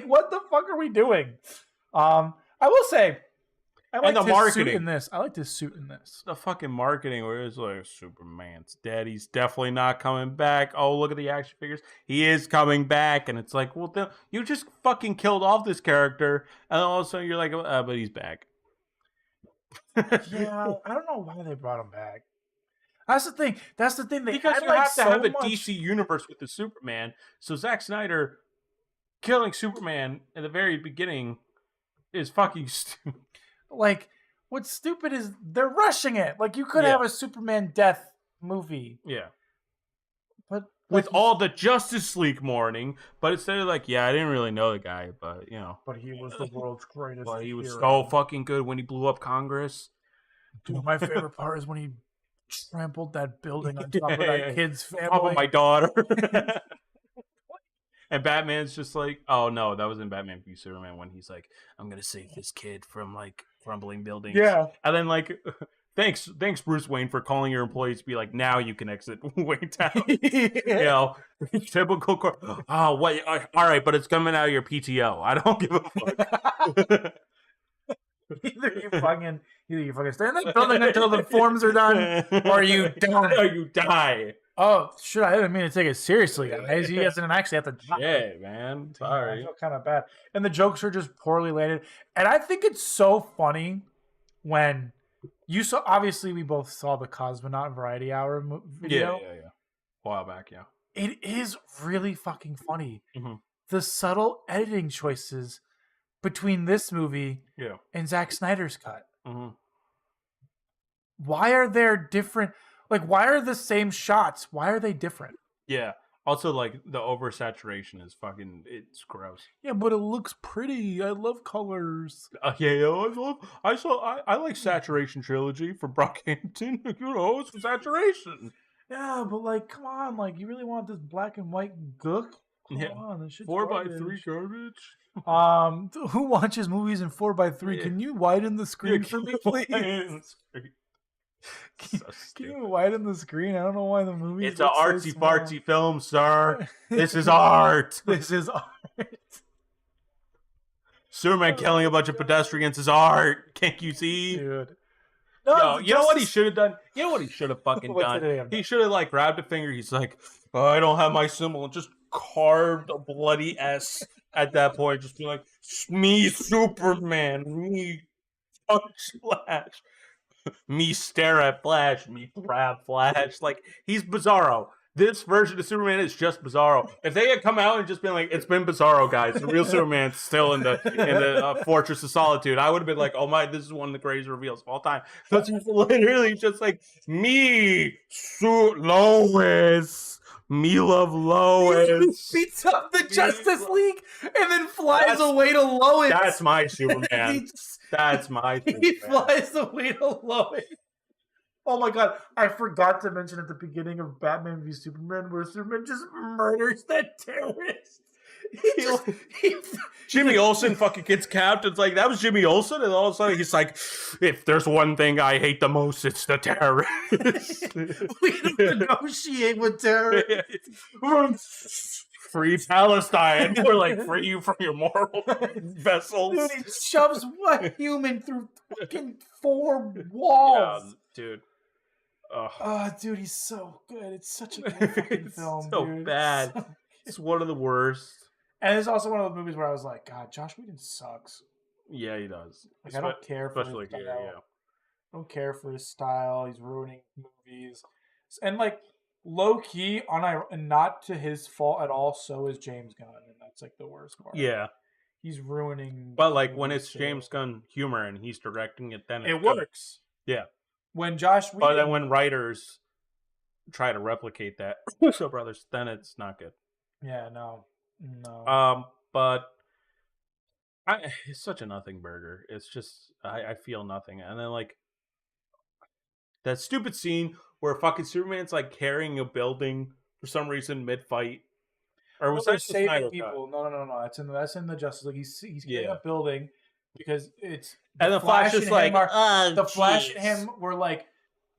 S2: what the fuck are we doing? I will say, I liked
S1: the
S2: his
S1: marketing
S2: suit in this. I liked his suit in this.
S1: The fucking marketing where it's like Superman's dead. He's definitely not coming back. Oh, look at the action figures. He is coming back, and it's like, well, you just fucking killed off this character, and all of a sudden you're like, but he's back.
S2: Yeah, I don't know why they brought him back. That's the thing. They
S1: because
S2: had,
S1: you
S2: like,
S1: have to
S2: so
S1: have a
S2: much...
S1: DC universe with the Superman. So Zack Snyder killing Superman in the very beginning is fucking stupid.
S2: Like, what's stupid is they're rushing it. Like, you could have a Superman death movie.
S1: Yeah.
S2: But
S1: with all the Justice League mourning, but instead of like, I didn't really know the guy, but
S2: But he was the world's greatest.
S1: But he was
S2: hero.
S1: so fucking good when he blew up Congress.
S2: Dude, my favorite part is when he trampled that building on top of that kid's family.
S1: On top of my daughter. And Batman's just like, oh no, that was in Batman v Superman when he's like, I'm gonna save this kid from like crumbling buildings.
S2: Yeah.
S1: And then like, thanks Bruce Wayne for calling your employees to be like, now you can exit Wayne Town. Typical oh wait, all right, but it's coming out of your PTO. I don't give a fuck.
S2: Either you fucking stay in that building until the forms are done, or you die.
S1: Or you die.
S2: Oh, shit, I didn't mean to take it seriously, guys. He doesn't actually have to die.
S1: Yeah, man. Sorry.
S2: I feel kind of bad. And the jokes are just poorly landed. And I think it's so funny when you saw, obviously we both saw the Cosmonaut Variety Hour video.
S1: Yeah. A while back, yeah.
S2: It is really fucking funny.
S1: Mm-hmm.
S2: The subtle editing choices between this movie and Zack Snyder's cut.
S1: Mm-hmm.
S2: Why are there different... Like, why are the same shots? Why are they different?
S1: Yeah. Also, like, the oversaturation is fucking... It's gross.
S2: Yeah, but it looks pretty. I love colors.
S1: I like Saturation Trilogy from Brockhampton. It's saturation.
S2: Yeah, but, like, come on. Like, you really want this black and white gook? Come on, this shit's
S1: 4x3 garbage?
S2: Who watches movies in 4x3? Can you widen the screen for me, please? Can you widen the screen? I don't know why the movie.
S1: It's an artsy fartsy film, sir. This is art.
S2: This is art.
S1: Superman killing a bunch of pedestrians is art. Can't you see,
S2: dude?
S1: No, you know what he should have done? You know what he should have fucking done? He should have like grabbed a finger. He's like, oh, I don't have my symbol, and just carved a bloody S at that point. Just be like, me Superman, me punch Flash. Me stare at Flash, me grab Flash. Like, he's Bizarro. This version of Superman is just Bizarro. If they had come out and just been like, it's been Bizarro, guys, the real Superman's still in the Fortress of Solitude, I would have been like, oh my, this is one of the greatest reveals of all time. So it's literally just like, me, Lois. Me love Lois.
S2: He beats up the Justice League and then flies away to Lois.
S1: That's my Superman. That's my Superman.
S2: He flies away to Lois. Oh my god, I forgot to mention at the beginning of Batman v Superman where Superman just murders that terrorist.
S1: Jimmy Olsen fucking gets capped. It's like, that was Jimmy Olsen, and all of a sudden he's like, if there's one thing I hate the most, it's the terrorists.
S2: We don't negotiate with terrorists.
S1: Free Palestine. We're like, free you from your moral vessels.
S2: Dude, he shoves one human through fucking 4 walls.
S1: Yeah, dude.
S2: Oh, dude, he's so good. It's such a good fucking film,
S1: so
S2: dude.
S1: bad. It's one of the worst.
S2: And it's also one of those movies where I was like, God, Josh Whedon sucks.
S1: Yeah, he does.
S2: Like, I don't care for his style. I don't care for his style. He's ruining movies. And, like, low-key, and not to his fault at all, so is James Gunn. And that's, like, the worst part.
S1: Yeah.
S2: He's ruining...
S1: But, like, when it's James Gunn humor and he's directing it, then
S2: it works.
S1: Yeah.
S2: When Josh Whedon...
S1: But then when writers try to replicate that, Russo brothers, then it's not good.
S2: Yeah, no.
S1: But it's such a nothing burger. It's just I feel nothing. And then like that stupid scene where fucking Superman's like carrying a building for some reason mid fight, or was that
S2: saving people? No. That's in the Justice League. He's carrying a building because it's
S1: and the Flash is like
S2: the Flash and him were like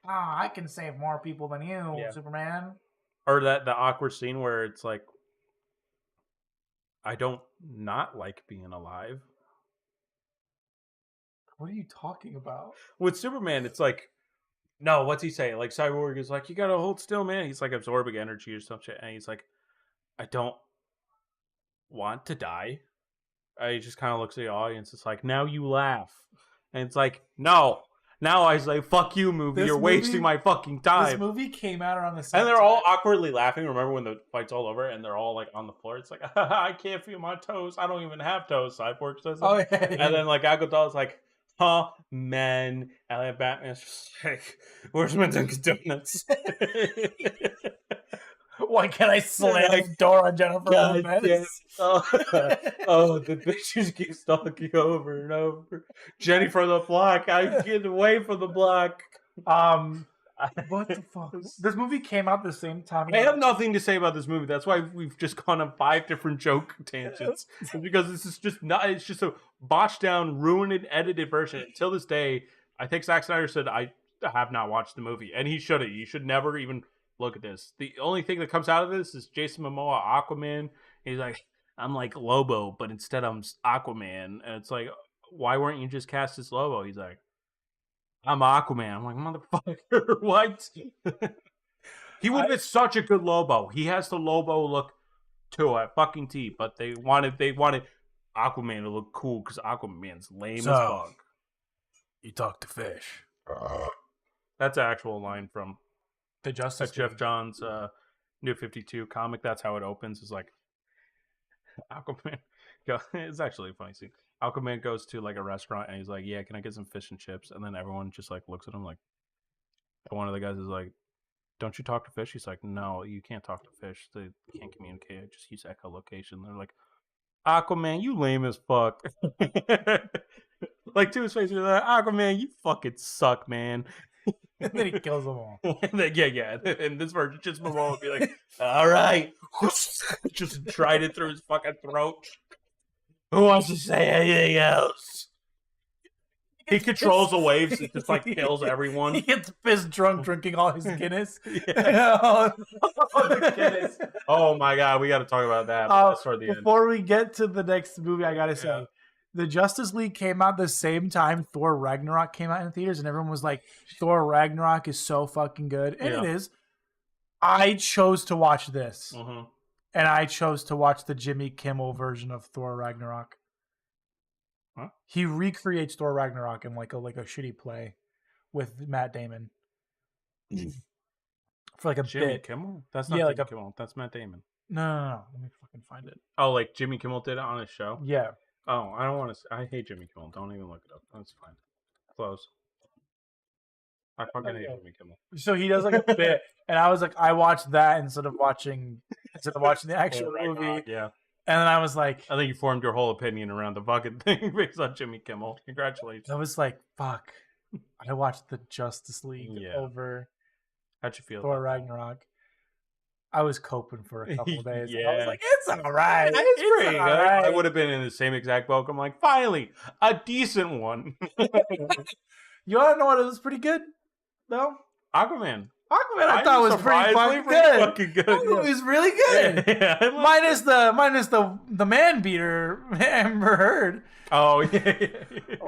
S2: I can save more people than you, Superman.
S1: Or the awkward scene where it's like, I don't not like being alive.
S2: What are you talking about?
S1: With Superman, it's like, no, what's he say? Like, Cyborg is like, you gotta hold still, man. He's like absorbing energy or some shit. And he's like, I don't want to die. He just kind of looks at the audience. It's like, now you laugh. And it's like, no. Now I say, fuck you, movie. You're wasting my fucking time.
S2: This movie came out around the same
S1: And they're
S2: time.
S1: all awkwardly laughing. Remember when the fight's all over and they're all like on the floor? It's like, I can't feel my toes. I don't even have toes. Cyborg says that.
S2: Oh, yeah.
S1: And then like Agadol's like, huh, man. And then Batman's just like, where's my Dunkin' Donuts?
S2: Why can't I slam the door on Jennifer Lopez?
S1: Oh, the bitches keep stalking over and over. Jenny from the block. I get away from the block.
S2: What the fuck? This movie came out the same time.
S1: I have nothing to say about this movie. That's why we've just gone on 5 different joke tangents. Because this is just not. It's just a botched down, ruined, edited version. Until this day, I think Zack Snyder said I have not watched the movie, and he shouldn't. You should never even look at this. The only thing that comes out of this is Jason Momoa, Aquaman. He's like, I'm like Lobo, but instead I'm Aquaman. And it's like, why weren't you just cast as Lobo? He's like, I'm Aquaman. I'm like, motherfucker, what? He would have been such a good Lobo. He has the Lobo look to a fucking T, but they wanted Aquaman to look cool because Aquaman's lame as fuck.
S2: You talk to fish.
S1: That's an actual line from
S2: the Justice
S1: Jeff Johns' New 52 comic. That's how it opens. Is like Aquaman. It's actually a funny scene. Aquaman goes to like a restaurant and he's like, "Yeah, can I get some fish and chips?" And then everyone just like looks at him like. And one of the guys is like, "Don't you talk to fish?" He's like, "No, you can't talk to fish. They can't communicate. I just use echolocation." They're like, "Aquaman, you lame as fuck." Like to his face, they're like, "Aquaman, you fucking suck, man."
S2: And then he kills them all.
S1: And then, yeah. And this version, just Momoa would be like, "All right," just tried it through his fucking throat. Who wants to say anything else? He controls the waves and just like kills everyone.
S2: He gets pissed drunk drinking all his Guinness.
S1: Guinness. Oh my god, we got to talk about that.
S2: Before we get to the next movie, I gotta say, the Justice League came out the same time Thor Ragnarok came out in theaters, and everyone was like, "Thor Ragnarok is so fucking good," and it is. I chose to watch this, and I chose to watch the Jimmy Kimmel version of Thor Ragnarok.
S1: Huh?
S2: He recreates Thor Ragnarok in like a shitty play with Matt Damon for like a
S1: Jimmy
S2: bit.
S1: Kimmel? That's not Jimmy Kimmel. That's Matt Damon.
S2: No. Let me fucking find it.
S1: Oh, like Jimmy Kimmel did it on his show?
S2: Yeah.
S1: Oh, I don't want to. I hate Jimmy Kimmel. Don't even look it up. That's fine. Close. I fucking hate Jimmy Kimmel.
S2: So he does like a bit, and I was like, I watched that instead of watching the actual movie.
S1: Yeah.
S2: And then I was like,
S1: I think you formed your whole opinion around the fucking thing based on Jimmy Kimmel. Congratulations.
S2: I was like, fuck. I watched the Justice League over
S1: How'd you feel?
S2: Thor Ragnarok. I was coping for a couple of days.
S1: Yeah.
S2: I was like, it's all right.
S1: It's pretty good. Right. I would have been in the same exact boat. I'm like, finally, a decent one.
S2: You want to know what it was pretty good, though?
S1: Aquaman,
S2: I thought was pretty fucking good. It was really good. Minus the man beater, Amber Heard.
S1: Oh yeah.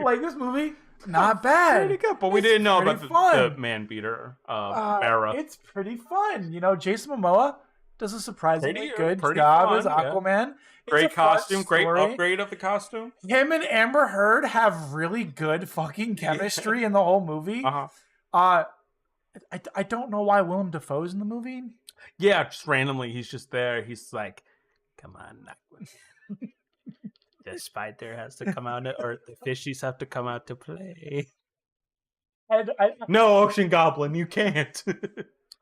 S2: Like this movie, not bad.
S1: Pretty good, but we didn't know about the man beater, Mara.
S2: It's pretty fun. You know, Jason Momoa does a surprisingly good job as Aquaman.
S1: Great costume, great upgrade of the costume.
S2: Him and Amber Heard have really good fucking chemistry in the whole movie. I don't know why Willem Dafoe's in the movie.
S1: Yeah, just randomly, he's just there. He's like, "Come on, the spider has to come out, or the fishies have to come out to play." No, Ocean Goblin, you can't.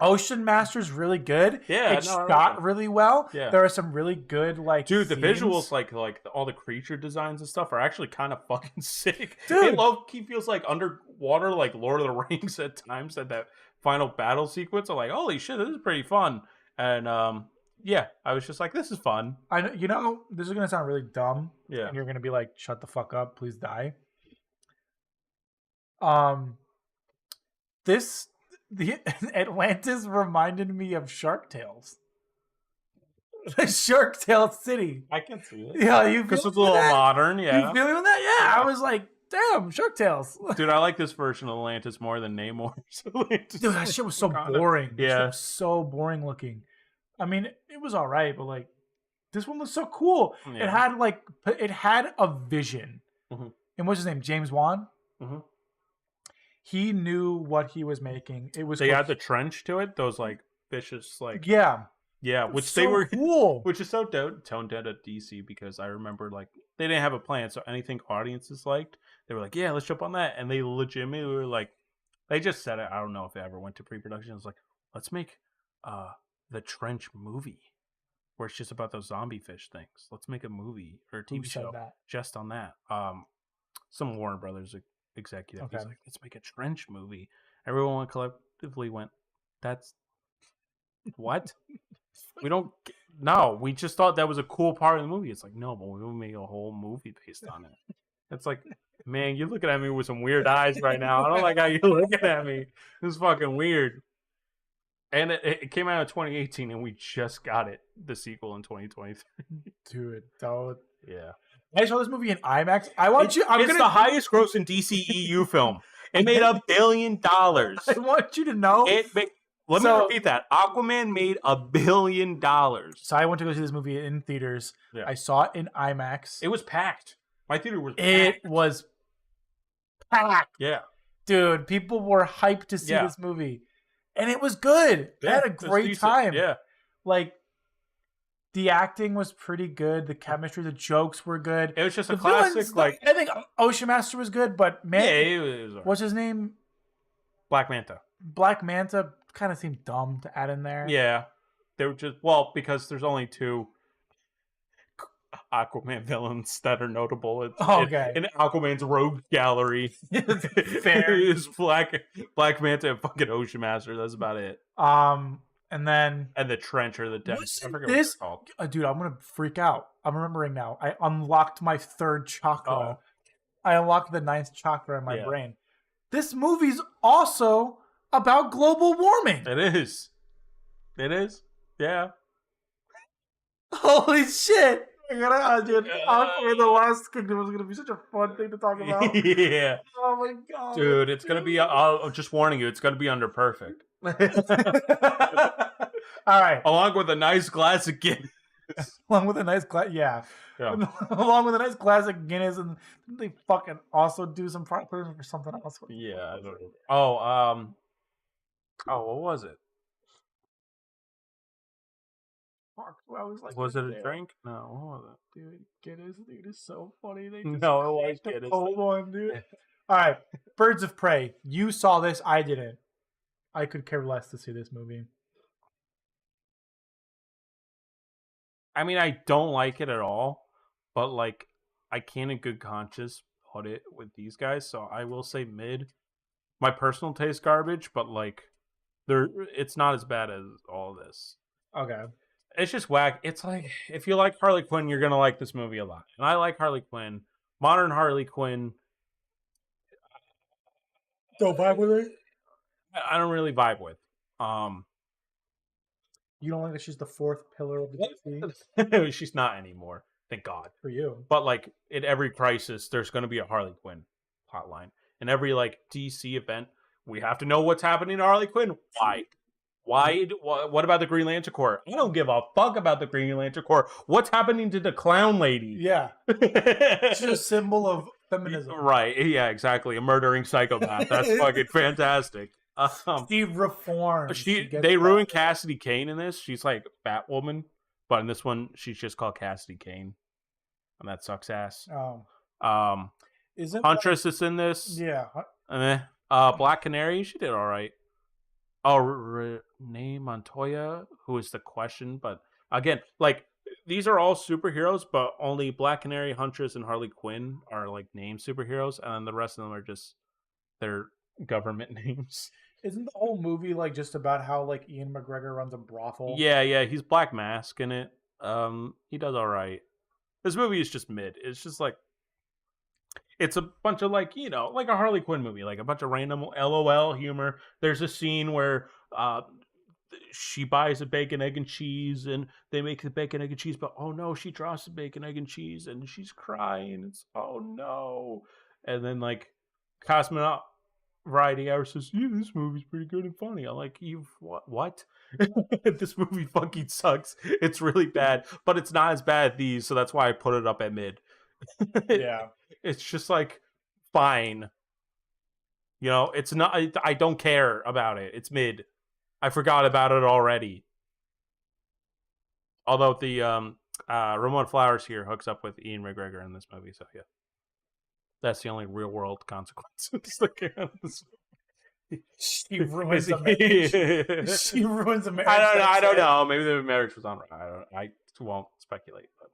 S2: Ocean Master's really good.
S1: Yeah,
S2: it's shot really well.
S1: Yeah.
S2: There are some really good
S1: dude, the
S2: scenes.
S1: visuals, like all the creature designs and stuff are actually kind of fucking sick.
S2: Dude,
S1: he feels like underwater, like Lord of the Rings at times. At that final battle sequence, I'm like, holy shit, this is pretty fun. And yeah, I was just like, this is fun.
S2: You know, this is gonna sound really dumb.
S1: Yeah,
S2: and you're gonna be like, shut the fuck up, please die. the Atlantis reminded me of Shark Tales. Shark Tale City.
S1: I can see it.
S2: Yeah, you
S1: because
S2: feel
S1: it's a little
S2: that?
S1: modern. Yeah,
S2: You feeling that? Yeah, I was like, damn, Shark Tales.
S1: dude, I like this version of Atlantis more than Namor's Atlantis.
S2: Dude, that shit was so boring.
S1: Yeah,
S2: That shit was so boring looking. I mean, it was all right, but like, this one was so cool.
S1: Yeah.
S2: It had a vision.
S1: Mm-hmm.
S2: And what's his name? James Wan.
S1: Mm-hmm.
S2: He knew what he was making. It was.
S1: They had the trench to it. Those like vicious like.
S2: Yeah,
S1: which
S2: so
S1: they were
S2: cool.
S1: Which is so tone dead at DC because I remember like they didn't have a plan, so anything audiences liked, they were like, yeah, let's jump on that, and they legitimately were like, they just said it. I don't know if it ever went to pre-production. It was like, let's make the Trench movie where it's just about those zombie fish things. Let's make a movie or a TV show just on that. Some Warner Brothers executive. Okay. He's like, let's make a Trench movie. Everyone collectively went, that's what? We don't. No, we just thought that was a cool part of the movie. It's like, no, but we'll make a whole movie based on it. It's like, man, you're looking at me with some weird eyes right now. I don't like how you're looking at me. This is fucking weird. And it came out in 2018, and we just got it, the sequel in 2023.
S2: Dude, don't.
S1: Yeah.
S2: I saw this movie in IMAX. It's
S1: the highest grossing DCEU film. It made $1 billion.
S2: I want you to know.
S1: Let me repeat that. Aquaman made $1 billion.
S2: So I went to go see this movie in theaters. Yeah. I saw it in IMAX.
S1: It was packed. My theater was packed.
S2: It was packed.
S1: Yeah.
S2: Dude, people were hyped to see this movie. And it was good. Yeah, I had a great time.
S1: Yeah.
S2: Like, the acting was pretty good. The chemistry, the jokes were good.
S1: It was just a classic.
S2: I think Ocean Master was good, but man,
S1: it was right.
S2: What's his name?
S1: Black Manta.
S2: Black Manta kind of seemed dumb to add in there.
S1: Yeah. They were just, because there's only 2 Aquaman villains that are notable. In Aquaman's rogue gallery.
S2: Fair.
S1: Is Black Manta and fucking Ocean Master. That's about it.
S2: And
S1: the Trench or the Death.
S2: I forget what it's called. Dude, I'm gonna freak out. I'm remembering now. I unlocked my 3rd chakra. I unlocked the 9th chakra in my brain. This movie's also about global warming.
S1: It is. Yeah.
S2: Holy shit. Dude, the Last Kingdom was gonna be such a fun thing to talk about.
S1: Yeah.
S2: Oh my god.
S1: Dude, it's gonna be, I'm just warning you, it's gonna be under perfect.
S2: All right.
S1: Along with a nice glass of Guinness.
S2: Along with a nice glass, Along with a nice glass of Guinness, and they fucking also do some for something else.
S1: Yeah, I don't know. What was it?
S2: Fuck, I was like,
S1: was it a drink? No, what was it?
S2: Dude, Guinness, dude, is so funny. They
S1: just it was Guinness.
S2: Hold on, dude. All right, Birds of Prey. You saw this, I didn't. I could care less to see this movie.
S1: I mean, I don't like it at all, but like, I can't in good conscience put it with these guys, so I will say mid. My personal taste garbage, but like, it's not as bad as all this.
S2: Okay.
S1: It's just whack. It's like, if you like Harley Quinn, you're gonna like this movie a lot. And I like Harley Quinn. Modern Harley Quinn.
S2: Don't vibe with her?
S1: I don't really vibe with.
S2: You don't like that she's the 4th pillar of the
S1: DC? She's not anymore. Thank God.
S2: For you.
S1: But like, in every crisis, there's gonna be a Harley Quinn plotline. In every like DC event, we have to know what's happening to Harley Quinn. Why? What about the Green Lantern Corps? I don't give a fuck about the Green Lantern Corps. What's happening to the clown lady?
S2: Yeah. She's a symbol of feminism.
S1: Right. Yeah, exactly. A murdering psychopath. That's fucking fantastic.
S2: She reformed.
S1: They ruined Cassidy Kane in this. She's like Batwoman. But in this one, she's just called Cassidy Kane. And that sucks ass. Huntress is in this.
S2: Yeah.
S1: Black Canary, she did all right. Renee Montoya, who is the Question, but again, like, these are all superheroes, but only Black Canary, Huntress, and Harley Quinn are like named superheroes, and then the rest of them are just their government names.
S2: Isn't the whole movie like just about how like Ian McGregor runs a brothel?
S1: Yeah, he's Black Mask in it. He does all right. This movie is just mid. It's just like, it's a bunch of like like a Harley Quinn movie, like a bunch of random LOL humor. There's a scene where she buys a bacon, egg, and cheese, and they make the bacon, egg, and cheese, but oh no, she drops the bacon, egg, and cheese, and she's crying. It's oh no. And then like Cosmonaut Variety Hour says, yeah, this movie's pretty good and funny. I'm like, you've what? This movie fucking sucks. It's really bad, but it's not as bad as these, so that's why I put it up at mid.
S2: Yeah.
S1: It's just like fine. It's not, I don't care about it. It's mid. I forgot about it already. Although the Ramon Flowers here hooks up with Ian McGregor in this movie, so yeah. That's the only real world consequence.
S2: She ruins a marriage. She ruins a marriage.
S1: I don't know. Maybe the marriage was on. I won't speculate. But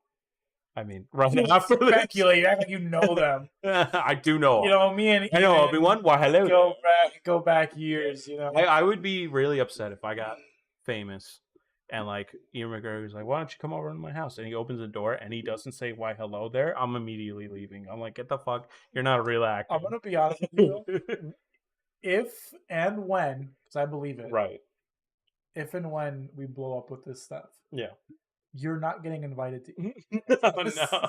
S1: I mean, right after
S2: speculate, act like you know them.
S1: I do know.
S2: Me and
S1: I know Obi-Wan. Why, hello.
S2: Go back years.
S1: I would be really upset if I got famous. And like Ian McGregor's like, why don't you come over to my house? And he opens the door and he doesn't say why hello there. I'm immediately leaving. I'm like, get the fuck. You're not a real actor.
S2: I'm gonna be honest with you. If and when, because I believe it.
S1: Right.
S2: If and when we blow up with this stuff.
S1: Yeah.
S2: You're not getting invited to
S1: no.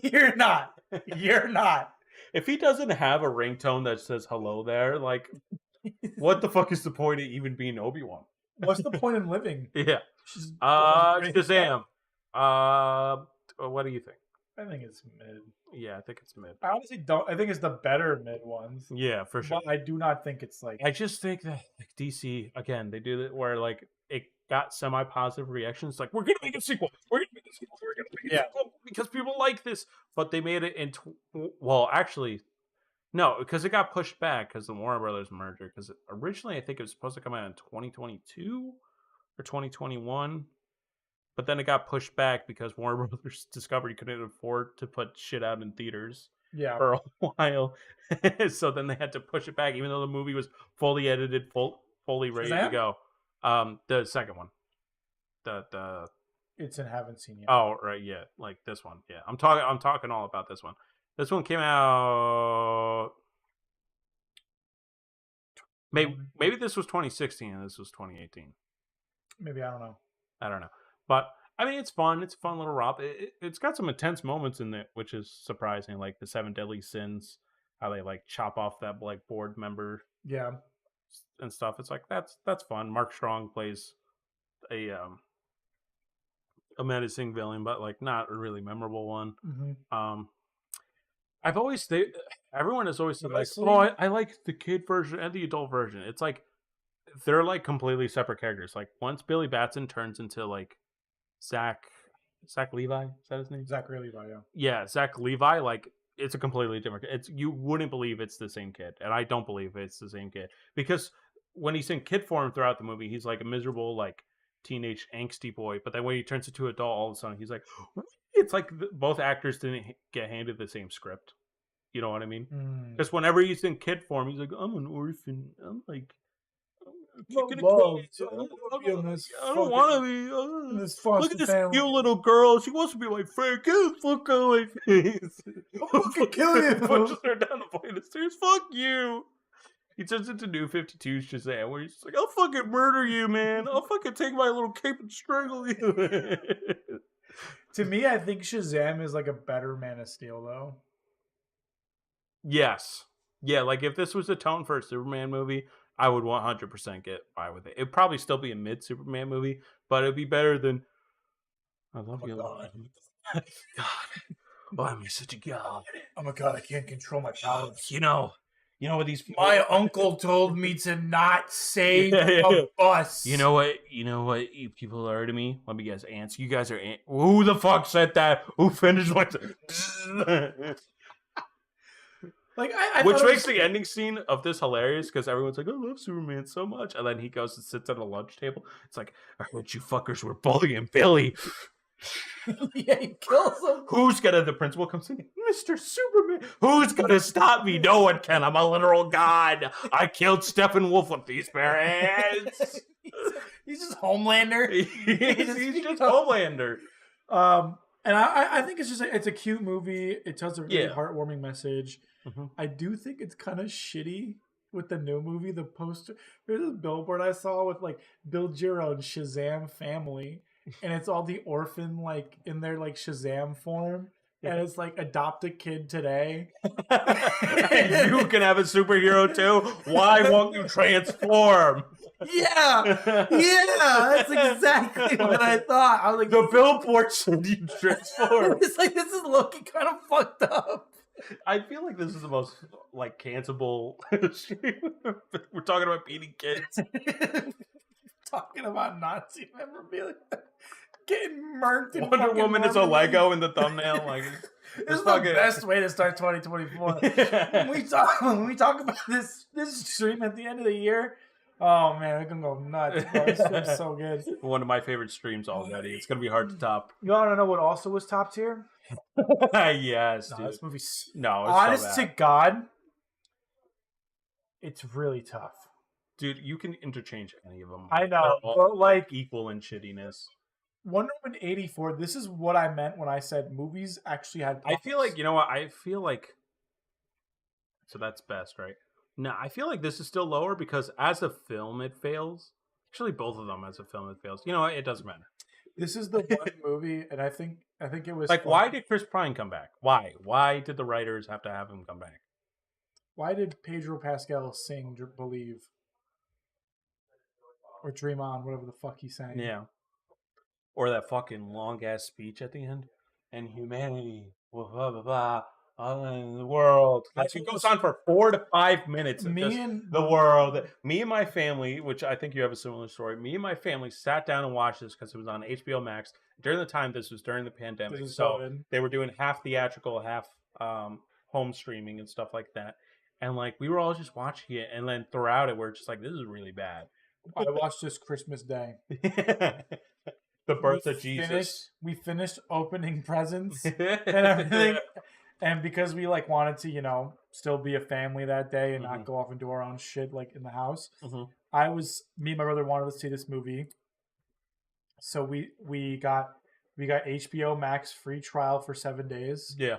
S2: You're not. You're not.
S1: If he doesn't have a ringtone that says hello there, like what the fuck is the point of even being Obi-Wan?
S2: What's the point in living?
S1: Yeah. Shazam. What do you think?
S2: I think it's mid.
S1: Yeah, I think it's mid.
S2: I honestly don't. I think it's the better mid ones.
S1: Yeah, for sure.
S2: But I do not think it's like.
S1: I just think that like DC again, they do that where like it got semi-positive reactions. Like we're gonna make a sequel. We're gonna make a sequel. We're gonna make a sequel because people like this. But they made it in. Well, actually, no, because it got pushed back because the Warner Brothers merger. Because originally, I think it was supposed to come out in 2022 or 2021. But then it got pushed back because Warner Brothers Discovery couldn't afford to put shit out in theaters for a while. So then they had to push it back, even though the movie was fully edited, fully ready to go. The second one. The
S2: It's in haven't seen yet.
S1: Oh, right, yeah. Like this one. Yeah. I'm talking all about this one. This one came out maybe this was 2016 and this was 2018.
S2: Maybe, I don't know.
S1: But I mean, it's fun. It's a fun little romp. It's got some intense moments in it, which is surprising. Like the 7 Deadly Sins, how they like chop off that like board member, and stuff. It's like that's fun. Mark Strong plays a menacing villain, but like not a really memorable one.
S2: Mm-hmm.
S1: Everyone has always said like, oh, I like the kid version and the adult version. It's like they're like completely separate characters. Like once Billy Batson turns into like Zach Levi, is that his name?
S2: Zachary Levi, yeah.
S1: Yeah, Zach Levi, like it's a completely different. You wouldn't believe it's the same kid, and I don't believe it's the same kid because when he's in kid form throughout the movie, he's like a miserable like teenage angsty boy. But then when he turns into adult, all of a sudden he's like, it's like both actors didn't get handed the same script. You know what I mean? Because whenever he's in kid form, he's like, I'm an orphan. I'm like. I don't want to be. Look at this cute little girl. She wants to be my friend. Get the fuck out of my face.
S2: I'll fucking kill you.
S1: Pushes her down the flight of stairs. Fuck you. He turns into New 52 Shazam, where he's just like, I'll fucking murder you, man. I'll fucking take my little cape and strangle you.
S2: To me, I think Shazam is like a better Man of Steel, though.
S1: Yes. Yeah, like if this was the tone for a Superman movie, I would 100% get by with it. It'd probably still be a mid-Superman movie, but it'd be better than... I love you a lot. God. Oh, I'm such a god.
S2: Oh my god, I can't control my powers.
S1: You know what these people...
S2: My uncle told me to not say a bus.
S1: You know what you people are to me? Let me guess, ants. You guys are ants. Who the fuck said that? Who finished my...
S2: Like
S1: which makes the ending scene of this hilarious because everyone's like, I love Superman so much. And then he goes and sits at a lunch table. It's like, I heard you fuckers were bullying Billy.
S2: Yeah, he kills him.
S1: The principal comes in, Mr. Superman. Who's gonna stop me? No one can. I'm a literal god. I killed Steppenwolf with these bare hands.
S2: He's just Homelander.
S1: He's just Homelander.
S2: And I think it's just it's a cute movie. It tells a really
S1: Yeah.
S2: heartwarming message.
S1: Mhm.
S2: I do think it's kind of shitty with the new movie. The poster, there's this billboard I saw with like Bill Giro and Shazam family, and it's all the orphan like in their like Shazam form, and it's like adopt a kid today.
S1: You can have a superhero too. Why won't you transform?
S2: Yeah, that's exactly what I thought. I was like,
S1: The billboard said you transform.
S2: it's like this is looking kind of fucked up.
S1: I feel like this is the most like cancelable stream. We're talking about beating kids.
S2: Talking about Nazi memorabilia, getting murked. in
S1: Wonder
S2: fucking
S1: Woman is a
S2: Normandy.
S1: Lego in the thumbnail. Like
S2: This is the best way to start 2024. when we talk about this stream at the end of the year, oh man, we're gonna go nuts. Bro. This stream's so good.
S1: One of my favorite streams already. It's gonna be hard to top.
S2: You want to know what also was top tier?
S1: Yes,
S2: No,
S1: dude.
S2: this movie's
S1: No, it's
S2: honest
S1: so
S2: to
S1: bad.
S2: God, it's really tough.
S1: Dude, you can interchange any of them.
S2: I know,
S1: They're all,
S2: but like
S1: equal in shittiness.
S2: Wonder Woman 84. This is what I meant when I said movies actually had.
S1: I feel like, you know what? I feel like. So that's best, right? No, I feel like this is still lower because as a film, it fails. Actually, both of them as a film, it fails. You know what? It doesn't matter.
S2: This is the one movie, and I think it was
S1: Like, why did Chris Pine come back? Why? Why did the writers have to have him come back?
S2: Why did Pedro Pascal sing "Believe" or "Dream On"? Whatever the fuck he sang.
S1: Yeah. Or that fucking long ass speech at the end. And humanity, blah, blah, blah, blah, all in the world. Like, it goes on for 4 to 5 minutes. Of just the world. Me and my family, which I think you have a similar story. Me and my family sat down and watched this because it was on HBO Max. During the time, this was during the pandemic. So they were doing half theatrical, half home streaming and stuff like that. And like we were all just watching it, and then throughout it, we're just like, this is really bad.
S2: I watched this Christmas Day.
S1: The birth of Jesus.
S2: We finished opening presents and everything, and because we like wanted to, you know, still be a family that day and not go off and do our own shit like in the house. Me and my brother wanted to see this movie, so we got HBO Max free trial for 7 days.
S1: Yeah.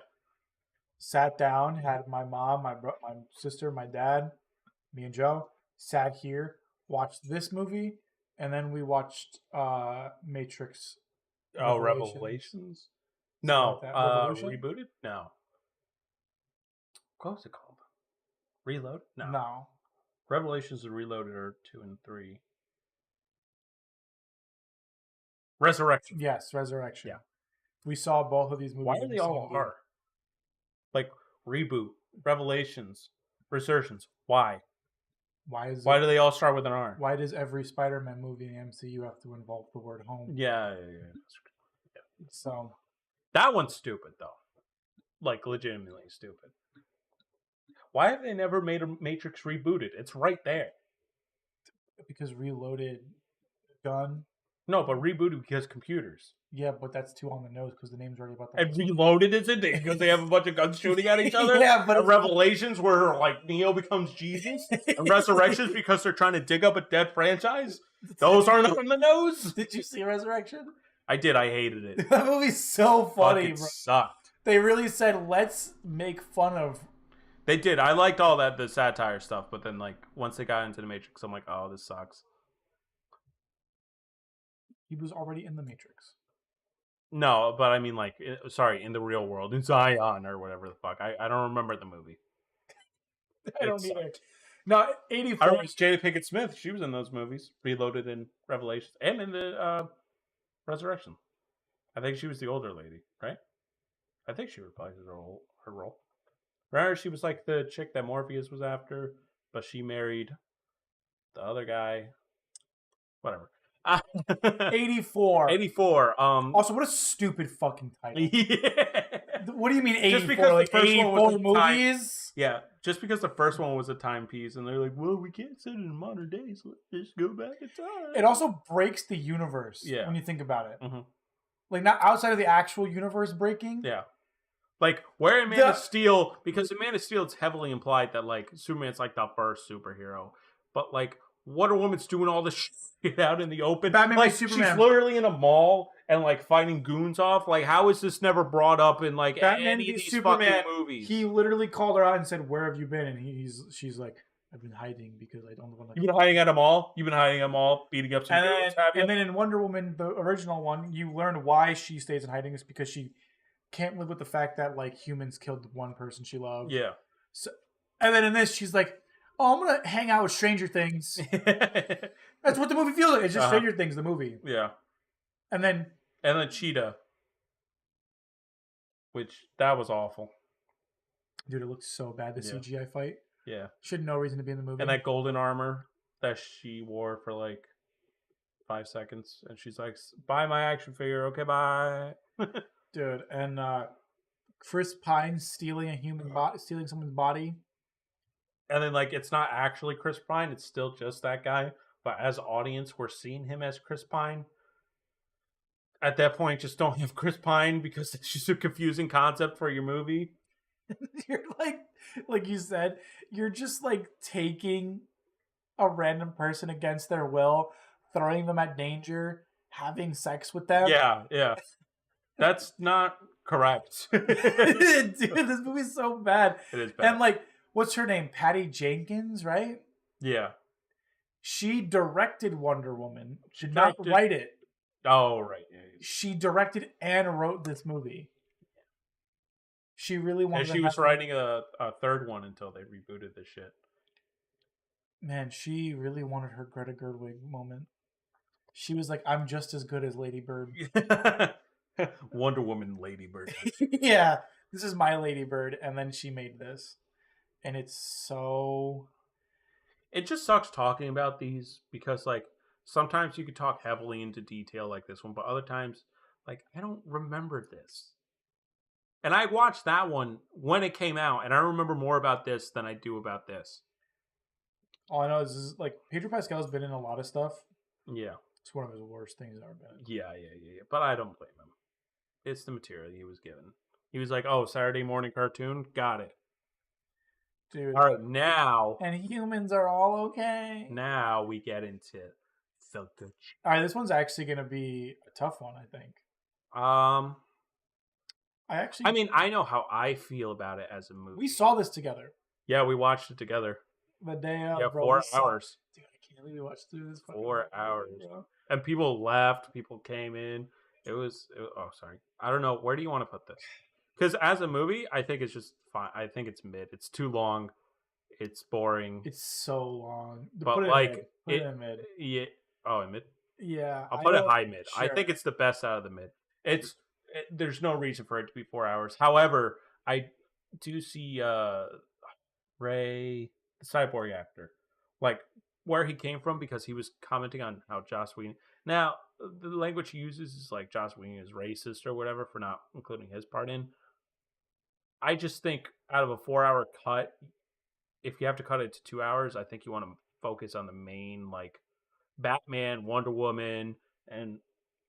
S2: Sat down, had my mom, my sister, my dad, me and Joe sat here, watched this movie, and then we watched Matrix.
S1: Oh, Revelations? No, rebooted? No. What was it called? Reload? No. Revelations and Reloaded are 2 and 3. Resurrection.
S2: Yes, Resurrection.
S1: Yeah.
S2: We saw both of these movies.
S1: Why are they all R? Like reboot, Revelations, Resurgence. Why? Why do they all start with an R?
S2: Why does every Spider-Man movie in the MCU have to involve the word home?
S1: Yeah.
S2: So
S1: that one's stupid though. Like legitimately stupid. Why have they never made a Matrix rebooted? It's right there.
S2: Because Reloaded done.
S1: No, but rebooted because computers.
S2: Yeah, but that's too on the nose because the name's already about that.
S1: And Reloaded is it because they have a bunch of guns shooting at each other?
S2: Yeah, but
S1: Revelations where like Neo becomes Jesus, and Resurrections because they're trying to dig up a dead franchise. Those aren't on the nose.
S2: Did you see Resurrection?
S1: I did. I hated it.
S2: That movie's so funny, bro.
S1: Sucked.
S2: They really said, "Let's make fun of."
S1: They did. I liked all the satire stuff, but then like once they got into the Matrix, I'm like, oh, this sucks.
S2: He was already in the Matrix.
S1: No, but I mean, like, in the real world, in Zion or whatever the fuck. I don't remember the movie.
S2: I don't either. No, 84.
S1: I remember Jada Pinkett Smith. She was in those movies, Reloaded in Revelations, and in the Resurrection. I think she was the older lady, right? I think she reprised her role. Remember, she was like the chick that Morpheus was after, but she married the other guy. Whatever.
S2: 84.
S1: 84.
S2: Also, what a stupid fucking title.
S1: Yeah.
S2: What do you mean 84?
S1: Just because
S2: like
S1: the first
S2: 84
S1: one was
S2: movies?
S1: Yeah, just because the first one was a timepiece, and they're like, well, we can't set it in modern days. So let's just go back in time.
S2: It also breaks the universe when you think about it. Like, not outside of the actual universe breaking.
S1: Yeah. Like, where in Man of Steel, because in Man of Steel, it's heavily implied that, like, Superman's, like, the first superhero. But, like, Wonder Woman's doing all this shit out in the open.
S2: Batman
S1: like,
S2: v Superman.
S1: She's literally in a mall, and like fighting goons off. Like, how is this never brought up in like
S2: Batman
S1: any
S2: v
S1: of these
S2: Superman,
S1: fucking movies?
S2: he literally called her out and said, "Where have you been?" And she's like, "I've been hiding because I don't want to."
S1: You've been hiding at them all. You've been hiding at them all, beating up some goons.
S2: And then in Wonder Woman, the original one, you learn why she stays in hiding is because she can't live with the fact that like humans killed one person she loved.
S1: Yeah.
S2: So, and then in this, she's like, "Oh, I'm gonna hang out with Stranger Things." That's what the movie feels like. It's just Stranger Things, the movie.
S1: Yeah.
S2: And then
S1: Cheetah, which that was awful.
S2: Dude, it looks so bad. The CGI fight.
S1: Yeah.
S2: She had no reason to be in the movie.
S1: And that golden armor that she wore for like 5 seconds, and she's like, "Buy my action figure, okay, bye."
S2: Dude, and Chris Pine stealing stealing someone's body.
S1: And then like it's not actually Chris Pine, it's still just that guy. But as audience, we're seeing him as Chris Pine. At that point, just don't have Chris Pine because it's just a confusing concept for your movie.
S2: You're like you said, you're just like taking a random person against their will, throwing them at danger, having sex with them.
S1: Yeah. That's not correct.
S2: Dude, this movie's so bad.
S1: It is bad.
S2: And like, what's her name? Patty Jenkins, right?
S1: Yeah.
S2: She directed Wonder Woman. She did not write it.
S1: Oh, right. Yeah.
S2: She directed and wrote this movie. She really wanted.
S1: And she was writing a third one until they rebooted this shit.
S2: Man, she really wanted her Greta Gerwig moment. She was like, "I'm just as good as Lady Bird."
S1: Wonder Woman, Lady Bird.
S2: Yeah, this is my Lady Bird, and then she made this, and it's so.
S1: It just sucks talking about these because, like, sometimes you could talk heavily into detail like this one, but other times, like, I don't remember this. And I watched that one when it came out, and I remember more about this than I do about this.
S2: All I know is like Pedro Pascal's been in a lot of stuff.
S1: Yeah.
S2: It's one of his worst things ever been.
S1: Yeah. But I don't blame him. It's the material he was given. He was like, "Oh, Saturday morning cartoon? Got it."
S2: Dude.
S1: All right, now.
S2: And humans are all okay.
S1: Now we get into the good shit.
S2: All right, this one's actually going to be a tough one, I think. I
S1: mean, I know how I feel about it as a movie.
S2: We saw this together.
S1: Yeah, we watched it together.
S2: The day of.
S1: Yeah, 4 hours.
S2: Dude, I can't believe we watched through this.
S1: 4 hours. And people left. People came in. It was. Oh, sorry. I don't know. Where do you want to put this? Because as a movie, I think it's just fine. I think it's mid. It's too long. It's boring.
S2: It's so long.
S1: But
S2: put it
S1: like,
S2: in mid. Put it in mid.
S1: Yeah. Oh, in mid?
S2: Yeah.
S1: I'll put it high mid.
S2: Sure.
S1: I think it's the best out of the mid. There's no reason for it to be 4 hours. However, I do see Ray, the cyborg actor, like where he came from, because he was commenting on how Joss Whedon. Now, the language he uses is like Joss Whedon is racist or whatever for not including his part in. I just think out of a 4 hour cut, if you have to cut it to 2 hours, I think you want to focus on the main, like Batman, Wonder Woman, and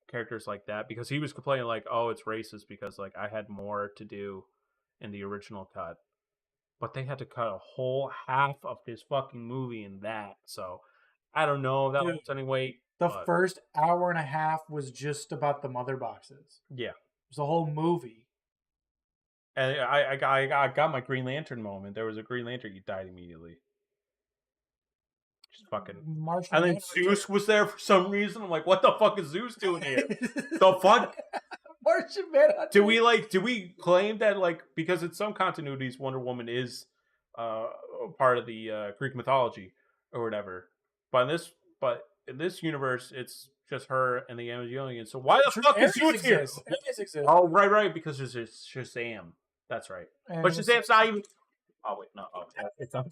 S1: characters like that, because he was complaining like, "Oh, it's racist because like I had more to do in the original cut." But they had to cut a whole half of this fucking movie in that. So I don't know if that holds any weight.
S2: The first hour and a half was just about the mother boxes.
S1: Yeah.
S2: It was the whole movie.
S1: And I got my Green Lantern moment. There was a Green Lantern, he died immediately. Just fucking. And then Zeus was there for some reason. I'm like, what the fuck is Zeus doing here? The fuck?
S2: Martian Manhunter.
S1: Do we claim that, like, because in some continuities Wonder Woman is part of the Greek mythology or whatever, but in this universe it's just her and the Amazonians. So why the fuck is Zeus here? Oh, right, because there's Shazam. That's right. But Shazam's not even. Oh wait, no. Oh, it's not.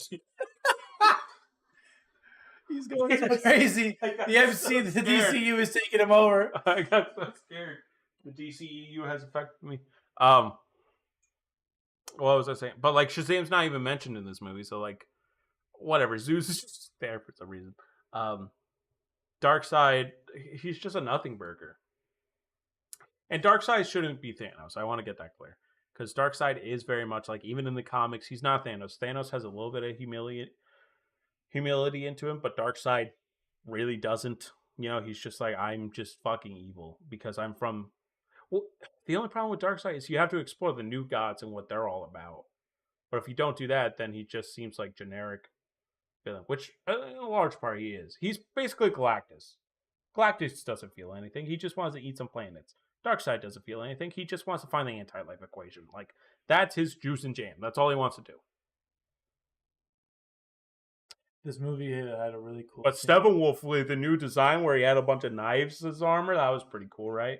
S2: He's going so crazy. The MC, the DCEU is taking him over.
S1: I got so scared. The DCEU has affected me. What was I saying? But like Shazam's not even mentioned in this movie, so like whatever. Zeus is just there for some reason. Darkseid, he's just a nothing burger. And Darkseid shouldn't be Thanos. I want to get that clear. Because Darkseid is very much like, even in the comics, he's not Thanos. Thanos has a little bit of humility into him, but Darkseid really doesn't. You know, he's just like, I'm just fucking evil because I'm from. Well, the only problem with Darkseid is you have to explore the new gods and what they're all about. But if you don't do that, then he just seems like generic villain, which in a large part he is. He's basically Galactus. Galactus doesn't feel anything. He just wants to eat some planets. Darkseid doesn't feel anything. He just wants to find the anti-life equation. Like, that's his juice and jam. That's all he wants to do.
S2: This movie had a really cool.
S1: But Steppenwolf, with the new design where he had a bunch of knives as armor, that was pretty cool, right?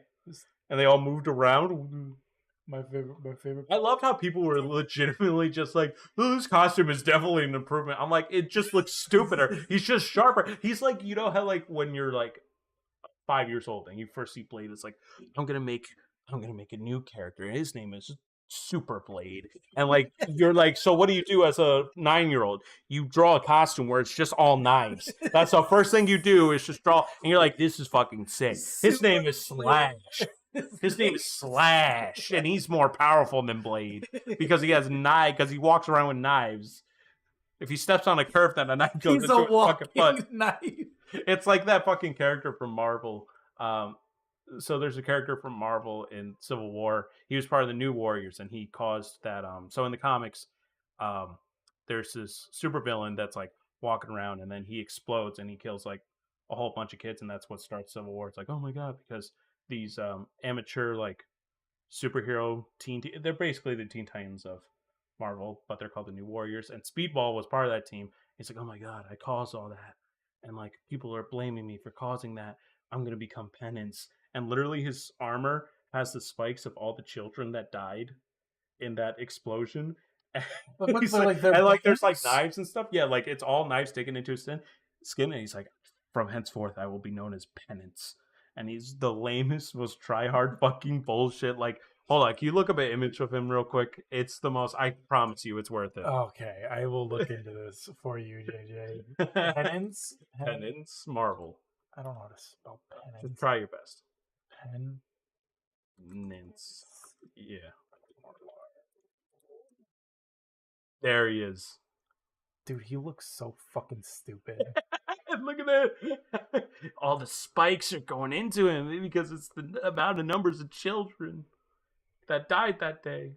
S1: And they all moved around.
S2: My favorite.
S1: I loved how people were legitimately just like, oh, this costume is definitely an improvement. I'm like, it just looks stupider. He's just sharper. He's like, you know how like when you're like 5 years old and you first see Blade, it's like, I'm gonna make a new character. And his name is Super Blade. And like you're like, so what do you do as a 9-year-old? You draw a costume where it's just all knives. That's the first thing you do is just draw, and you're like, this is fucking sick. His name is Slash. His name is Slash, and he's more powerful than Blade because he has knives. Because he walks around with knives. If he steps on a curve, then a knife goes into his fucking foot.
S2: Knife.
S1: It's like that fucking character from Marvel. So there's a character from Marvel in Civil War. He was part of the New Warriors, and he caused that. So in the comics, there's this supervillain that's like walking around, and then he explodes and he kills like a whole bunch of kids, and that's what starts Civil War. It's like, oh my god, because these amateur like superhero they're basically the Teen Titans of Marvel, but they're called the New Warriors, and Speedball was part of that team. He's like, oh my god, I caused all that, and like people are blaming me for causing that. I'm gonna become Penance. And literally his armor has the spikes of all the children that died in that explosion.
S2: But
S1: there's like knives and stuff. Yeah, like it's all knives taken into his skin, and he's like, from henceforth I will be known as Penance. And he's the lamest, most try-hard fucking bullshit. Like, hold on, can you look up an image of him real quick? It's the most, I promise you, it's worth it.
S2: Okay, I will look into this for you, JJ. Penance?
S1: Penance? Marvel.
S2: I don't know how to spell penance.
S1: Just try your best.
S2: Penance.
S1: Yeah. There he is.
S2: Dude, he looks so fucking stupid.
S1: Look at that. All the spikes are going into him because it's the amount of numbers of children that died that day.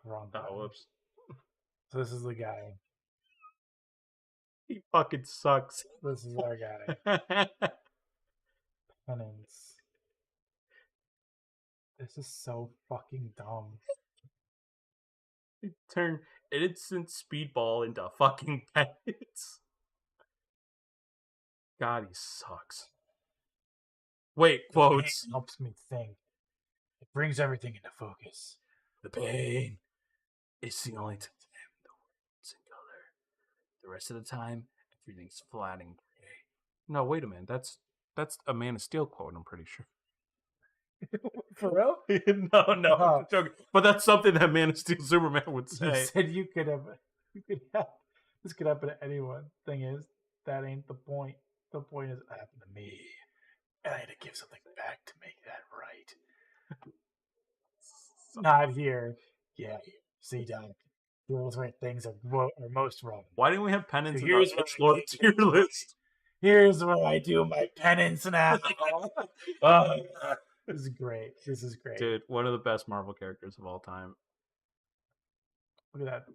S2: Wrong.
S1: Oh, whoops.
S2: So this is the guy.
S1: He fucking sucks.
S2: This is our guy. Penance. This is so fucking dumb.
S1: He turned innocent Speedball into fucking Penance. God, he sucks. Wait, quotes.
S2: The pain helps me think. It brings everything into focus.
S1: The pain is the only time the world's in color. The rest of the time, everything's flat and gray. No, wait a minute. That's a Man of Steel quote, I'm pretty sure.
S2: For real?
S1: No, I'm joking. But that's something that Man of Steel Superman would say.
S2: You said you could have this could happen to anyone. Thing is, that ain't the point. The point is, it happened to me, and I had to give something back to make that right. Not here. Yeah, see, down. Those where things are most wrong.
S1: Why didn't we have Penance
S2: So
S1: in the Lord tier list?
S2: Here's where I do my penance now. This is great. This is great.
S1: Dude, one of the best Marvel characters of all time.
S2: Look at that.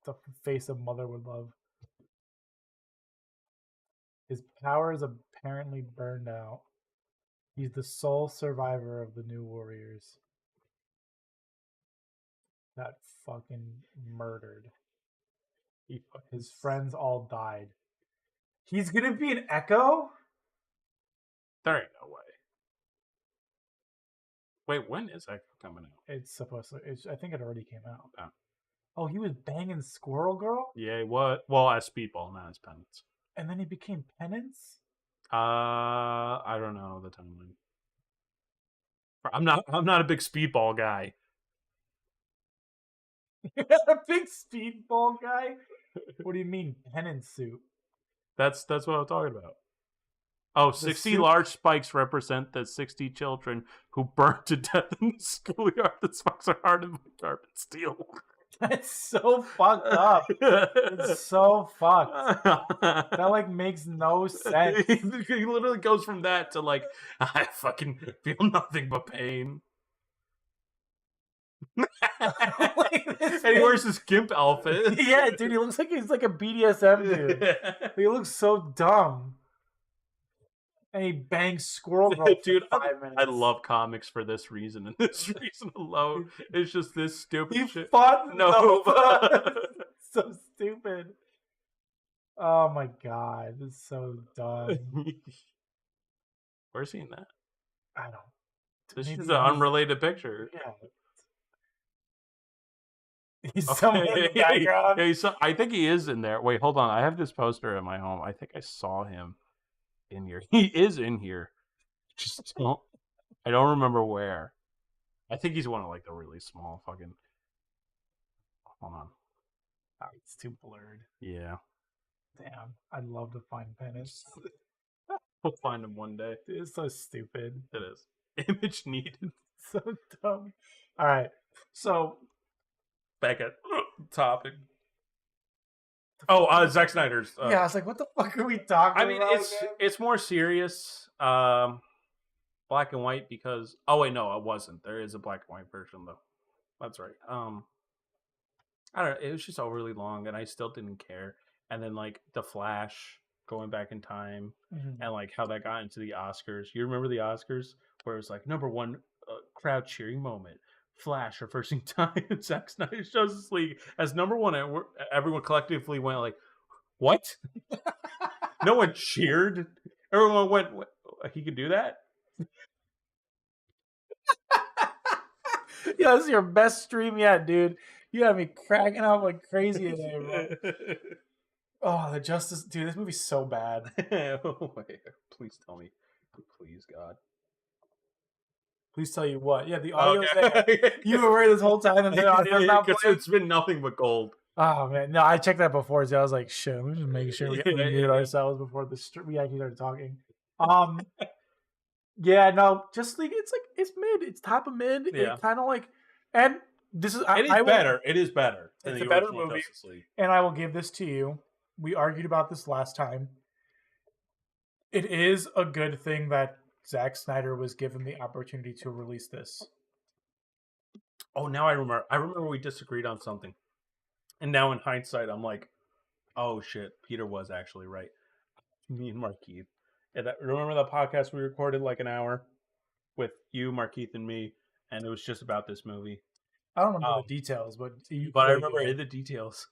S2: The face a mother would love. His power is apparently burned out. He's the sole survivor of the New Warriors. Got fucking murdered. His friends all died. He's gonna be an Echo?
S1: There ain't no way. Wait, when is Echo coming out?
S2: It's supposed to. I think it already came out.
S1: Oh.
S2: Oh, he was banging Squirrel Girl?
S1: Yeah, what? Well, as Speedball, not as Penance.
S2: And then he became Penance?
S1: I don't know the timeline. I'm not a big Speedball guy.
S2: You're a big Speedball guy? What do you mean, Penance suit?
S1: That's what I'm talking about. Oh, 60 large spikes represent the 60 children who burned to death in the schoolyard. The spikes are hardened by carbon steel.
S2: That's so fucked up. It's so fucked. That like makes no sense.
S1: He literally goes from that to like, I fucking feel nothing but pain. And he wears this gimp outfit.
S2: Yeah, dude, he looks like he's like a BDSM dude. He looks so dumb. And he bangs Squirrel Girl
S1: dude,
S2: for 5 minutes.
S1: I love comics for this reason, and this reason alone. It's just this stupid
S2: he
S1: shit.
S2: fought
S1: Nova.
S2: So stupid. Oh my god, this is so dumb.
S1: Where's he in that?
S2: I don't.
S1: This is an unrelated picture.
S2: Yeah. He's somewhere in the background.
S1: Yeah, I think he is in there. Wait, hold on. I have this poster in my home. I think I saw him in here. He is in here. Just don't. I don't remember where. I think he's one of like the really small fucking. Hold on.
S2: Oh, it's too blurred.
S1: Yeah.
S2: Damn. I'd love to find Pennis.
S1: We'll find him one day.
S2: It's so stupid.
S1: It is. Image needed.
S2: So dumb. All right. So
S1: back at topic. Oh, Zack Snyder's.
S2: Yeah, I was like, what the fuck are we talking about?
S1: I mean, it's more serious. Black and white because wait, no, it wasn't. There is a black and white version though. That's right. I don't know. It was just overly long, and I still didn't care. And then like the Flash going back in time, and like how that got into the Oscars. You remember the Oscars where it was like #1 crowd cheering moment. Flash reversing time in Zack Snyder's Justice League as #1, and everyone collectively went like, "What?" No one cheered. Everyone went, "He could do that."
S2: Yeah, this is your best stream yet, dude. You had me cracking up like crazy today, bro. Oh, the Justice, dude, this movie's so bad.
S1: Wait, please tell me, please, God.
S2: Please tell you what? Yeah, the audio's there. You were worried this whole time and the audio's not playing.
S1: It's been nothing but gold.
S2: Oh man, no, I checked that before. So I was like, shit, we're just making sure we muted ourselves before we actually started talking. Yeah, no, just like it's mid. It's top of mid.
S1: Yeah.
S2: It's kind of like, and this is
S1: better. It is better.
S2: It's a better movie. And I will give this to you. We argued about this last time. It is a good thing that Zack Snyder was given the opportunity to release this.
S1: Oh, now I remember. I remember we disagreed on something, and now in hindsight, I'm like, oh shit, Peter was actually right. Me and Markeith. And remember the podcast we recorded like an hour with you, Markeith, and me, and it was just about this movie.
S2: I don't remember the details, but
S1: I remember the details.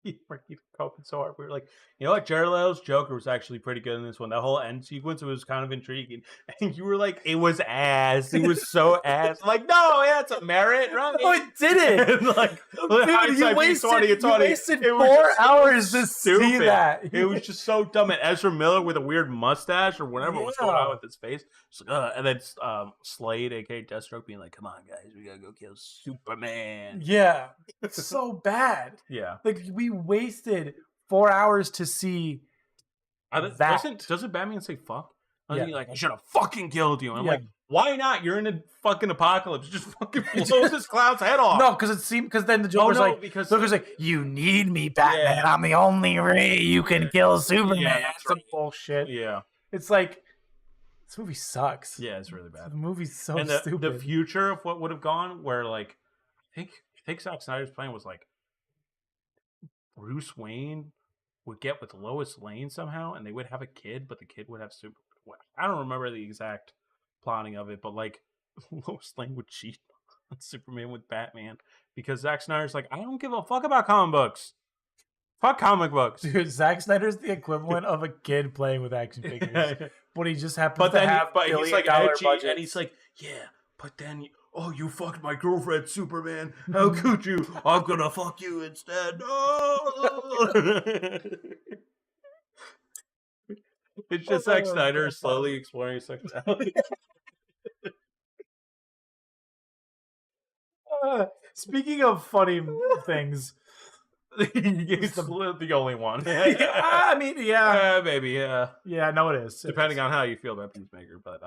S1: Markeith coping so hard. We were like, you know what? Jared Leto's Joker was actually pretty good in this one. That whole end sequence was kind of intriguing. And you were like, it was ass. It was so ass. I'm like, no, yeah, it's a merit, right?
S2: No, it didn't.
S1: Like,
S2: dude, you wasted 4 hours to see that.
S1: It was just so dumb. And Ezra Miller with a weird mustache or whatever was going on with his face. And then Slade, aka Deathstroke, being like, come on, guys, we gotta go kill Superman.
S2: Yeah. It's so bad.
S1: Yeah.
S2: Like, we wasted 4 hours to see that.
S1: Doesn't Batman say fuck?
S2: Yeah.
S1: Like, I should have fucking killed you. And I'm like, why not? You're in a fucking apocalypse. Just fucking blows this clown's head off.
S2: No, because then the Joker's Joker's like, you need me, Batman. Yeah. I'm the only way you can kill Superman.
S1: Yeah,
S2: that's some bullshit.
S1: Yeah.
S2: It's like, this movie sucks.
S1: Yeah, it's really bad.
S2: The movie's so
S1: stupid. The future of what would have gone, where like, I think Zack Snyder's plan was like, Bruce Wayne would get with Lois Lane somehow, and they would have a kid, but the kid would have super. I don't remember the exact plotting of it, but like Lois Lane would cheat on Superman with Batman because Zack Snyder's like, I don't give a fuck about comic books. Fuck comic books.
S2: Dude, Zack Snyder's the equivalent of a kid playing with action figures, but he just happens to have $1 billion
S1: he's like
S2: edgy,
S1: budget, and he's like, yeah, but then. You fucked my girlfriend, Superman. How could you? I'm gonna fuck you instead. It's just Zack Snyder slowly exploring sexuality.
S2: Speaking of funny things,
S1: he's the only one.
S2: I mean, yeah,
S1: maybe, yeah.
S2: Yeah, no, it is.
S1: Depending on how you feel about Peacemaker, but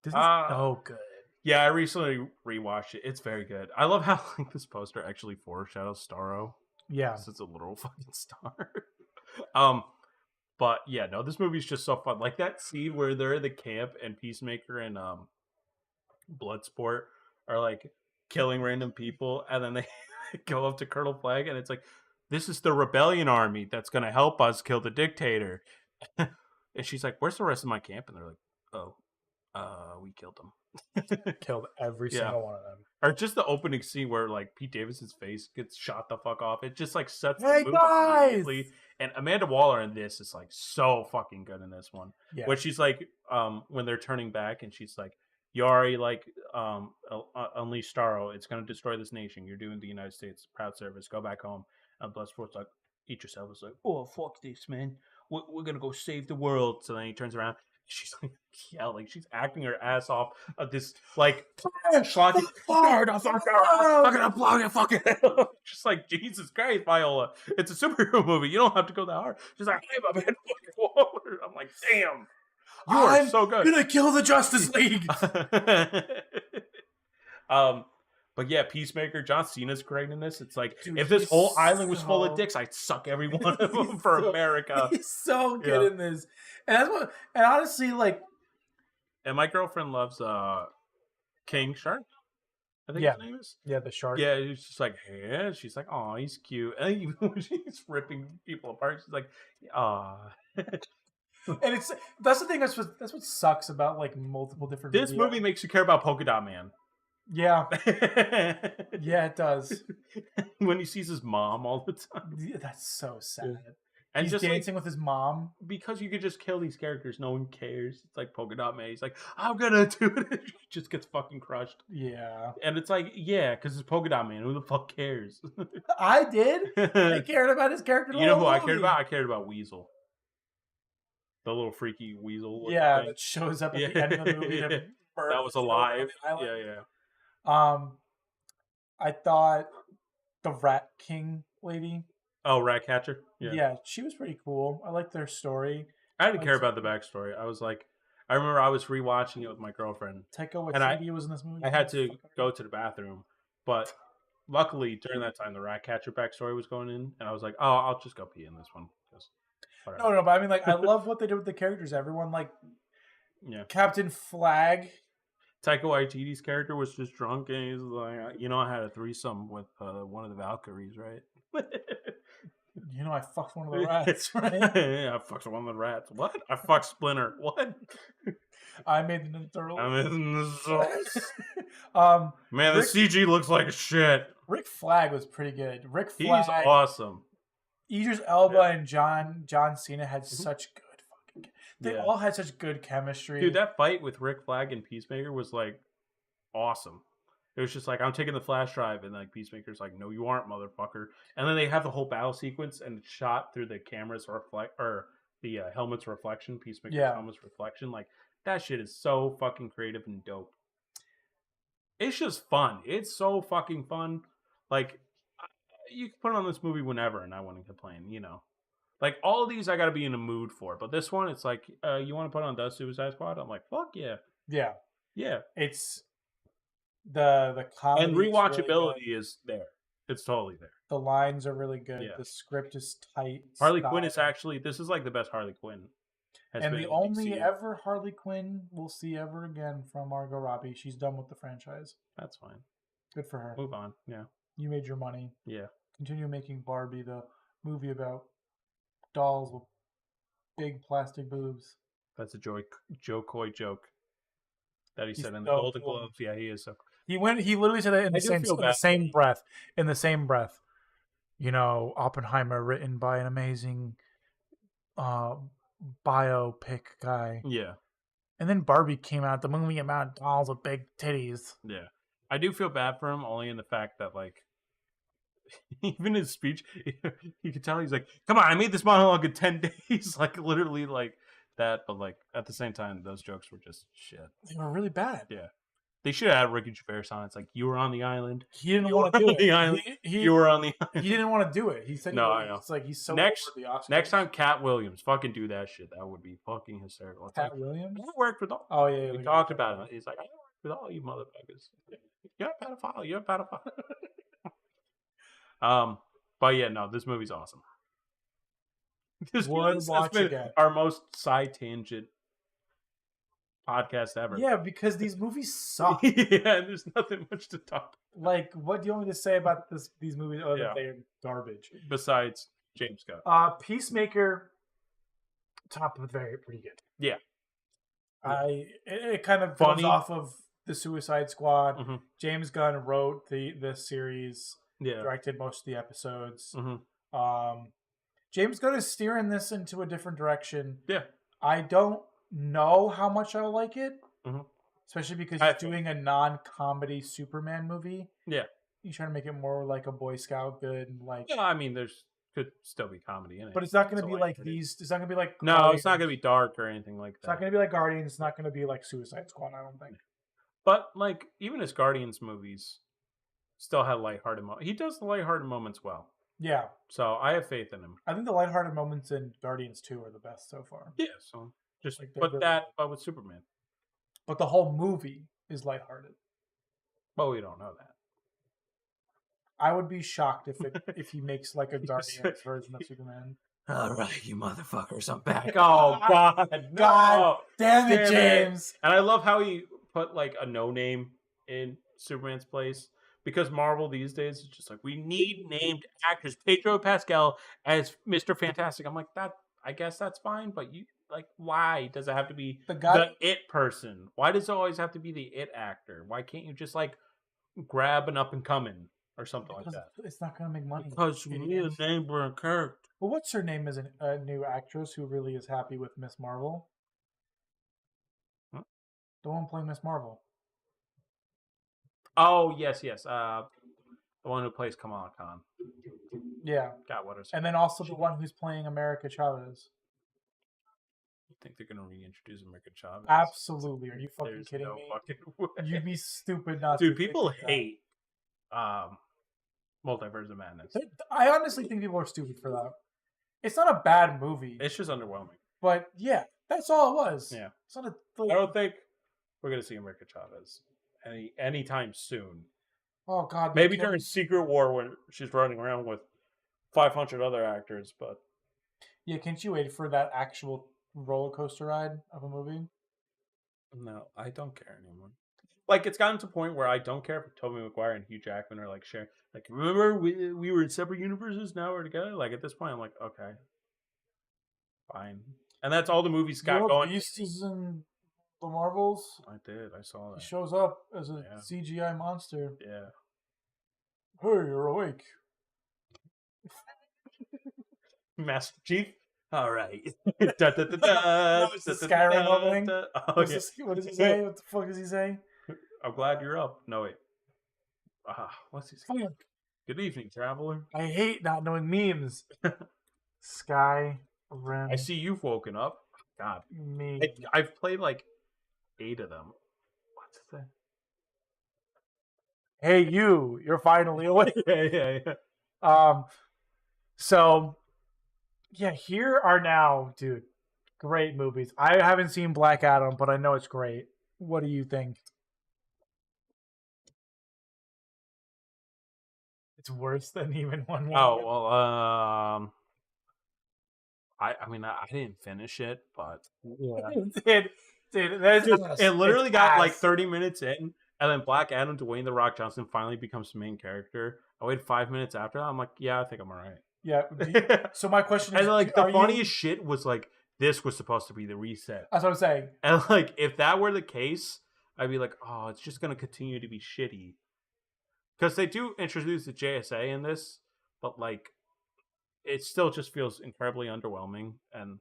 S2: this is so good.
S1: Yeah, I recently rewatched it. It's very good. I love how like this poster actually foreshadows Starro.
S2: Yeah.
S1: It's a literal fucking star. um, but yeah, no, this movie's just so fun. Like that scene where they're in the camp and Peacemaker and Bloodsport are like killing random people, and then they go up to Colonel Flag, and it's like, this is the rebellion army that's gonna help us kill the dictator. And she's like, "Where's the rest of my camp?" And they're like, "Oh, we killed them."
S2: Killed every
S1: Yeah.
S2: single one of them.
S1: Or just the opening scene where like Pete Davidson's face gets shot the fuck off. It just like sets
S2: Hey,
S1: the mood
S2: guys!
S1: immediately. And Amanda Waller in this is like so fucking good in this one.
S2: Yeah.
S1: Where she's like, when they're turning back, and she's like, "You already like unleashed Starro. It's gonna destroy this nation. You're doing the United States proud service. Go back home." And Bloodsport's like, "Eat yourself." It's like, "Oh fuck this, man. We're gonna go save the world." So then he turns around. She's like yelling. She's acting her ass off of this like schlocky. I'm gonna blow your fucking head off. Just like, Jesus Christ, Viola. It's a superhero movie. You don't have to go that hard. She's like, "Hey, my man, fucking Waller." I'm like, damn. You are so good.
S2: I'm gonna kill the Justice League.
S1: But yeah, Peacemaker, John Cena's great in this. It's like,
S2: Dude,
S1: if this
S2: he's
S1: whole island was full of
S2: so-
S1: dicks, I'd suck every one of them for America.
S2: He's so good in this, and that's what. And honestly, like,
S1: And my girlfriend loves King Shark. I think his name is.
S2: Yeah, the shark.
S1: Yeah, he's just like, yeah. She's like, "Oh, he's cute." And even when she's ripping people apart, she's like, "Ah."
S2: And that's the thing. That's what sucks about like multiple different.
S1: This movie makes you care about Polka Dot Man.
S2: Yeah. Yeah, it does.
S1: When he sees his mom all the time.
S2: Yeah, that's so sad.
S1: And
S2: he's
S1: just
S2: dancing with his mom.
S1: Because you could just kill these characters, no one cares. It's like Polka Dot Man. He's like, "I'm gonna do it." He just gets fucking crushed.
S2: Yeah.
S1: And it's like, yeah, because it's Polka Dot Man. Who the fuck cares?
S2: I did. I cared about his character.
S1: You know who I cared about? I cared about Weasel. The little freaky weasel.
S2: Yeah,
S1: thing.
S2: that shows up at the end of the movie.
S1: Yeah.
S2: That
S1: was alive. Yeah.
S2: I thought the Rat King lady.
S1: Oh, Ratcatcher.
S2: Yeah, she was pretty cool. I liked their story.
S1: I didn't care about the backstory. I was like, I remember I was rewatching it with my girlfriend.
S2: Taika Waititi was in this movie.
S1: I had to go to the bathroom, but luckily during that time the Ratcatcher backstory was going in, and I was like, "Oh, I'll just go pee in this one."
S2: No, but I mean, like, I love what they did with the characters. Everyone, like, Captain Flag.
S1: Taika Waititi's character was just drunk, and he's like, "I had a threesome with one of the Valkyries, right?"
S2: I fucked one of the rats, right?
S1: Yeah, I fucked one of the rats. What? I fucked Splinter. What?
S2: I made the turtle.
S1: I'm in the sauce. Man, the CG looks like shit.
S2: Rick Flag was pretty good.
S1: He's awesome.
S2: Idris Elba and John Cena had such good fucking. They all had such good chemistry.
S1: Dude, that fight with Rick Flag and Peacemaker was like awesome. It was just like, "I'm taking the flash drive," and like Peacemaker's like, "No, you aren't, motherfucker." And then they have the whole battle sequence and it's shot through the camera's the helmet's reflection, Peacemaker's helmet's reflection. Like, that shit is so fucking creative and dope. It's just fun. It's so fucking fun. Like, you can put on this movie whenever and I wouldn't complain, Like, all of these I gotta be in a mood for. But this one, it's like, you want to put on The Suicide Squad? I'm like, fuck yeah.
S2: Yeah.
S1: Yeah.
S2: It's the comedy.
S1: And rewatchability is there. It's totally there.
S2: The lines are really good.
S1: Yeah.
S2: The script is tight.
S1: Harley Quinn is actually, this is like the best Harley Quinn.
S2: And the only ever Harley Quinn we'll see ever again from Margot Robbie. She's done with the franchise.
S1: That's fine.
S2: Good for her.
S1: Move on. Yeah.
S2: You made your money.
S1: Yeah.
S2: Continue making Barbie the movie about dolls with big plastic boobs.
S1: That's a Joe Coy joke that he said in the
S2: so
S1: Golden
S2: cool.
S1: Globes. Yeah, he is so cool.
S2: He literally said that in the same breath. In the same breath. Oppenheimer written by an amazing biopic guy.
S1: Yeah.
S2: And then Barbie came out, the movie about dolls with big titties.
S1: Yeah. I do feel bad for him, only in the fact that, like, even his speech, you could tell he's like, "Come on, I made this monologue in 10 days." Like, literally like that. But, like, at the same time, those jokes were just shit.
S2: They were really bad.
S1: Yeah. They should have had Ricky Gervais on. It's like, "You were on the island.
S2: He didn't want to do it.
S1: You were on the island."
S2: He didn't want to do it. He said,
S1: "No, I know."
S2: It's like he's so
S1: next
S2: over the Oscars.
S1: Next time, Cat Williams, fucking do that shit. That would be fucking hysterical.
S2: Cat Williams?
S1: I worked with all.
S2: Oh yeah,
S1: we talked about it. He's like, "I worked with all you motherfuckers. You're a pedophile. You're a pedophile. But yeah, no, this movie's awesome.
S2: Would watch again.
S1: Our most side tangent podcast ever.
S2: Yeah, because these movies suck.
S1: Yeah, there's nothing much to talk.
S2: Like, what do you want me to say about these movies other than they're garbage?
S1: Besides James Gunn.
S2: Peacemaker, top of pretty good.
S1: Yeah.
S2: It kind of goes off of the Suicide Squad.
S1: Mm-hmm.
S2: James Gunn wrote the series, directed most of the episodes.
S1: Mm-hmm.
S2: James Gunn is steering this into a different direction.
S1: Yeah.
S2: I don't know how much I'll like it.
S1: Mm-hmm.
S2: Especially because he's doing a non-comedy Superman movie.
S1: Yeah.
S2: He's trying to make it more like a Boy Scout good.
S1: Yeah, I mean, could still be comedy in it.
S2: But it's not going to be like these. It's not going to be like...
S1: No, Guardians. It's not going to be dark or anything like that.
S2: It's not going to be like Guardians. It's not going to be like Suicide Squad, I don't think.
S1: But, like, even his Guardians movies still have lighthearted moments. He does the lighthearted moments well. Yeah. So I have faith in him.
S2: I think the lighthearted moments in Guardians 2 are the best so far.
S1: Yeah, so just
S2: like
S1: but with Superman.
S2: But the whole movie is lighthearted.
S1: Well, we don't know that.
S2: I would be shocked if he makes like a Guardians version of Superman.
S1: All right, you motherfuckers, I'm back. Oh, God. No.
S2: God damn it, James.
S1: And I love how he put like a no name in Superman's place. Because Marvel these days is just like, we need named actors. Pedro Pascal as Mr. Fantastic. I'm like, I guess that's fine, but you like, why does it have to be the it person? Why does it always have to be the it actor? Why can't you just like grab an up and coming or something like that?
S2: It's not going to make money.
S1: Because we need a name for a character.
S2: Well, what's her name as a new actress who really is happy with Miss Marvel?
S1: Huh?
S2: The one playing Miss Marvel.
S1: Oh, yes. The one who plays Kamala Khan.
S2: Yeah.
S1: Got what
S2: and then also the one who's playing America Chavez.
S1: You think they're going to reintroduce America Chavez?
S2: Absolutely. Are you fucking kidding me?
S1: Fucking way.
S2: You'd be stupid not
S1: to.
S2: to.
S1: Dude, people hate Multiverse of Madness.
S2: I honestly think people are stupid for that. It's not a bad movie.
S1: It's just underwhelming.
S2: But yeah, that's all it was.
S1: Yeah.
S2: It's not
S1: I don't think we're going to see America Chavez anytime soon.
S2: Oh God!
S1: Maybe during Secret War when she's running around with 500 other actors, but
S2: yeah, can't you wait for that actual roller coaster ride of a movie?
S1: No, I don't care anymore. Like it's gotten to a point where I don't care if Tobey Maguire and Hugh Jackman are like sharing. Like remember we were in separate universes, now we're together. Like at this point, I'm like okay, fine, and that's all the movies got going.
S2: Beast is in the Marvels.
S1: I did. I saw that.
S2: He shows up as a CGI monster.
S1: Yeah.
S2: Hey, you're awake.
S1: Master Chief. All right.
S2: It's the Skyrim opening. What does he say? What the fuck does he say?
S1: I'm glad you're up. No wait. What's he saying? Good evening, traveler.
S2: I hate not knowing memes. Skyrim.
S1: I see you've woken up. God.
S2: Me.
S1: I've played like 8 of them. What's that?
S2: Hey, you're finally awake.
S1: Yeah.
S2: So, yeah, here are now, dude, great movies. I haven't seen Black Adam, but I know it's great. What do you think? It's worse than even one.
S1: Oh well, I mean, I didn't finish it, but
S2: yeah.
S1: it literally got like 30 minutes in, and then Black Adam, Dwayne The Rock Johnson finally becomes the main character. I waited 5 minutes after that. I'm like, yeah, I think I'm all right.
S2: Yeah. So my question is,
S1: and like the funniest shit was like, this was supposed to be the reset.
S2: That's what I'm saying.
S1: And like, if that were the case, I'd be like, oh, it's just gonna continue to be shitty. Because they do introduce the JSA in this, but like, it still just feels incredibly underwhelming. And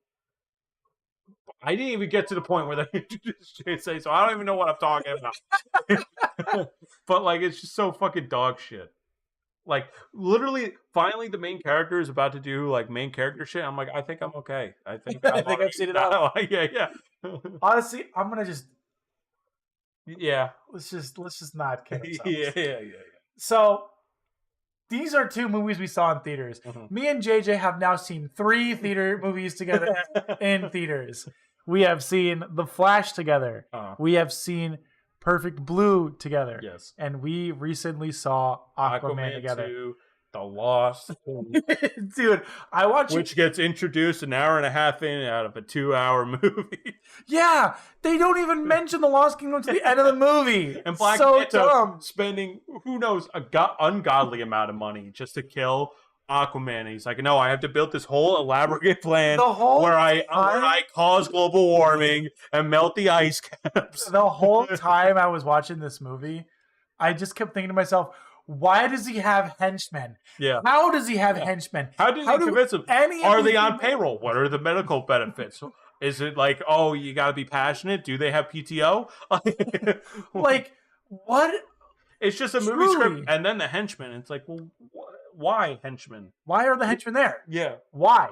S1: I didn't even get to the point where they introduced JSA, so I don't even know what I'm talking about. But like, it's just so fucking dog shit. Like, literally, finally, the main character is about to do like main character shit. I'm like, I think I'm okay. I think
S2: I've seen it all.
S1: Yeah.
S2: Honestly, I'm gonna just.
S1: Yeah.
S2: Let's just not kid ourselves.
S1: Yeah.
S2: So, these are 2 movies we saw in theaters. Mm-hmm. Me and JJ have now seen 3 theater movies together in theaters. We have seen The Flash together. We have seen Perfect Blue together.
S1: Yes.
S2: And we recently saw Aquaman together.
S1: 2, The Lost.
S2: Dude, I watched
S1: Which gets introduced an hour and a half in out of a 2-hour movie.
S2: Yeah, they don't even mention the Lost Kingdom to the end of the movie.
S1: And Black
S2: so
S1: Manta
S2: dumb.
S1: spending, who knows, ungodly amount of money just to kill Aquaman. And he's like, no, I have to build this whole elaborate plan where I cause global warming and melt the ice caps.
S2: The whole time I was watching this movie, I just kept thinking to myself, why does he have henchmen?
S1: Yeah.
S2: How does he have henchmen?
S1: How did he convince them? Are they on
S2: people-
S1: payroll? What are the medical benefits? Is it like, oh, you got to be passionate? Do they have PTO?
S2: Like, what?
S1: It's just a movie script, and then the henchmen. It's like, well, why henchmen?
S2: Why are the henchmen there?
S1: Yeah.
S2: Why?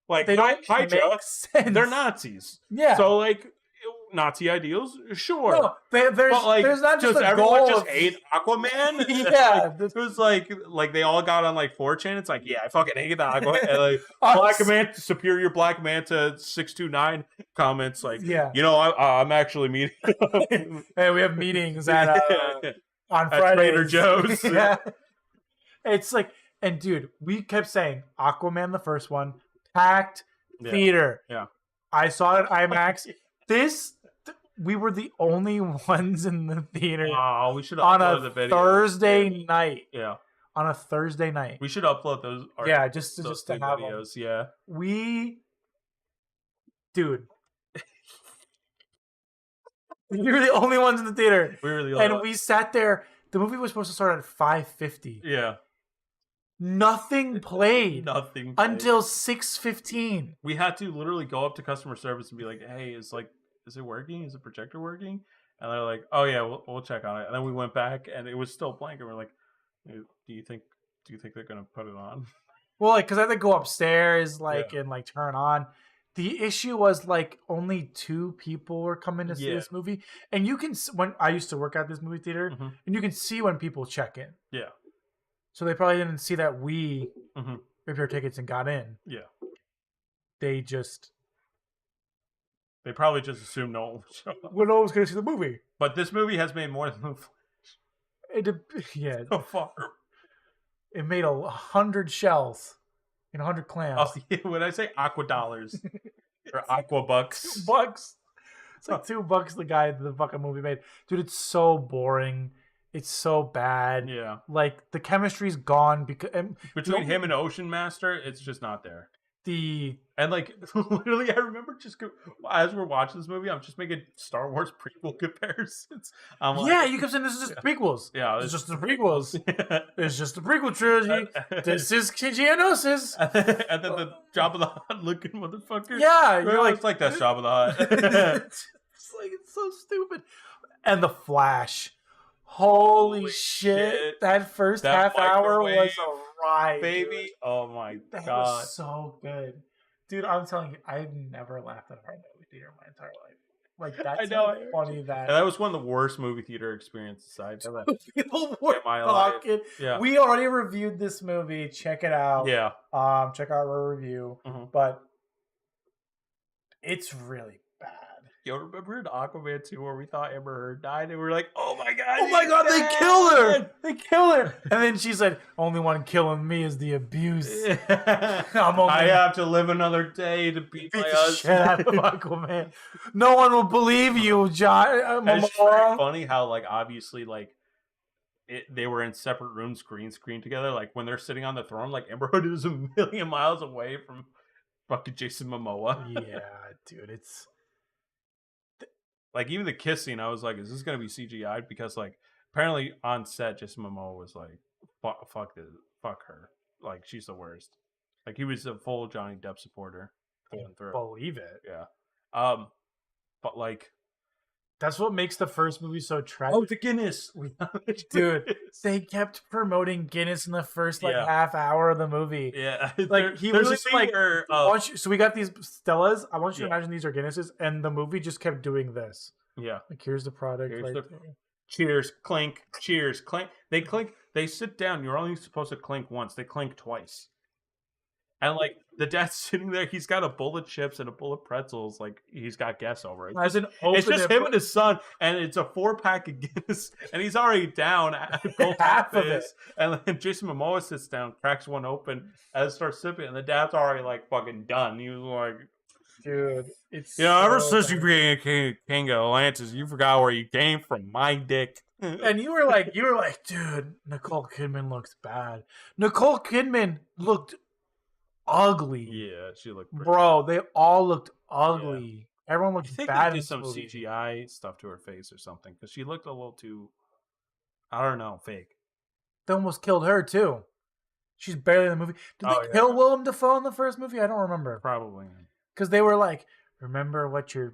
S1: Like,
S2: They don't
S1: Hydra,
S2: make sense.
S1: they're Nazis.
S2: Yeah.
S1: So, like, Nazi ideals, sure.
S2: No, there's
S1: but, like,
S2: there's not just
S1: does
S2: a
S1: everyone
S2: goal
S1: just
S2: of-
S1: hate Aquaman?
S2: Yeah.
S1: It was like they all got on, like, 4chan. It's like, yeah, I fucking hate the Aquaman. And, like, Black Manta, Superior Black Manta 629 comments, like,
S2: Yeah.
S1: you know, I'm actually meeting.
S2: Hey, we have meetings at on
S1: At
S2: Fridays.
S1: Trader Joe's.
S2: Yeah. It's like, and dude, we kept saying Aquaman, the first one, packed theater.
S1: Yeah.
S2: I saw it at IMAX. We were the only ones in the theater
S1: Oh, we should
S2: on
S1: upload
S2: a
S1: the video.
S2: Thursday night.
S1: Yeah.
S2: On a Thursday night.
S1: We should upload those.
S2: Yeah, just to
S1: those
S2: have them.
S1: videos. Yeah.
S2: Dude. We were the only ones in the theater.
S1: We really
S2: And we sat there. The movie was supposed to start at 5:50.
S1: Yeah.
S2: Nothing played.
S1: Nothing.
S2: Until 6:15.
S1: We had to literally go up to customer service and be like, "Hey, is it working? Is the projector working?" And they're like, "Oh yeah, we'll check on it." And then we went back and it was still blank. And we're like, "Do you think they're gonna put it on?"
S2: Well, like, because I had to go upstairs, and turn on. The issue was like only 2 people were coming to see this movie, and you can when I used to work at this movie theater, and you can see when people check in.
S1: Yeah.
S2: So they probably didn't see that we ripped our tickets and got in.
S1: Yeah.
S2: They
S1: probably just assumed no one would show up.
S2: Well, no one was going to see the movie.
S1: But this movie has made more than the Flash.
S2: Yeah.
S1: So far.
S2: It made 100 shells and 100 clams.
S1: Oh, yeah, when I say aqua dollars or aqua bucks.
S2: $2. It's like $2 the fucking movie made. Dude, it's so boring. It's so bad.
S1: Yeah.
S2: Like, the chemistry's gone because
S1: Between him and Ocean Master, it's just not there.
S2: And
S1: like, literally, I remember as we're watching this movie, I'm just making Star Wars prequel comparisons. I'm like,
S2: yeah, you kept saying this is just prequels.
S1: Yeah,
S2: it's just the prequels. It's just the prequel trilogy. This is Geonosis.
S1: And then the Jabba the Hutt looking motherfucker.
S2: Yeah,
S1: you're like that's Jabba the Hutt.
S2: It's so stupid. And the Flash. Holy shit. That first half hour was a ride.
S1: Baby.
S2: Dude.
S1: Oh my
S2: that
S1: God.
S2: Was so good. Dude, I'm telling you, I've never laughed at a horror movie theater in my entire life. Like, that's funny that.
S1: And that was one of the worst movie theater experiences I've ever had
S2: People were
S1: in my life.
S2: Yeah. We already reviewed this movie. Check it out.
S1: Yeah.
S2: Check out our review. But it's really bad.
S1: Yo, remember in Aquaman 2 where we thought Amber Heard died and we were like, oh my god,
S2: they killed her! They killed her! And then she said, only one killing me is the abuse.
S1: I have to live another day to beat my husband.
S2: Shit out of Aquaman. No one will believe you, John.
S1: It's very funny how, like, obviously, like, they were in separate rooms, green screen together. Like, when they're sitting on the throne, like, Amber Heard is a million miles away from fucking Jason Momoa.
S2: Yeah, dude, it's...
S1: Like, even the kiss scene, I was like, is this going to be CGI'd? Because, like, apparently on set, Jason Momoa was like, fuck her. Like, she's the worst. Like, he was a full Johnny Depp supporter.
S2: Believe it.
S1: Yeah. But, like...
S2: That's what makes the first movie so tragic.
S1: Oh, the Guinness!
S2: Dude, they kept promoting Guinness in the first, half hour of the movie.
S1: Yeah.
S2: Like, he was like, so we got these Stellas. I want you to imagine these are Guinnesses, and the movie just kept doing this.
S1: Yeah.
S2: Like, here's the product.
S1: Cheers, clink, cheers, clink. They clink. They sit down. You're only supposed to clink once. They clink twice. And like the dad's sitting there, he's got a bowl of chips and a bowl of pretzels. Like he's got guests over. It's just him and his son, and it's a 4-pack of Guinness, and he's already down at both
S2: half of it.
S1: And then Jason Momoa sits down, cracks one open, and starts sipping, and the dad's already like fucking done. He was like,
S2: dude, it's
S1: ever since you became King of Atlantis, you forgot where you came from, my dick.
S2: And you were like, dude, Nicole Kidman looks bad. Nicole Kidman looked ugly.
S1: Yeah, she looked
S2: bro. They all looked ugly. Yeah. Everyone looked bad.
S1: They did some CGI stuff to her face or something because she looked a little too, I don't know, fake.
S2: They almost killed her too. She's barely in the movie. Did they kill Willem Dafoe in the first movie? I don't remember.
S1: Probably
S2: because they were like, remember what your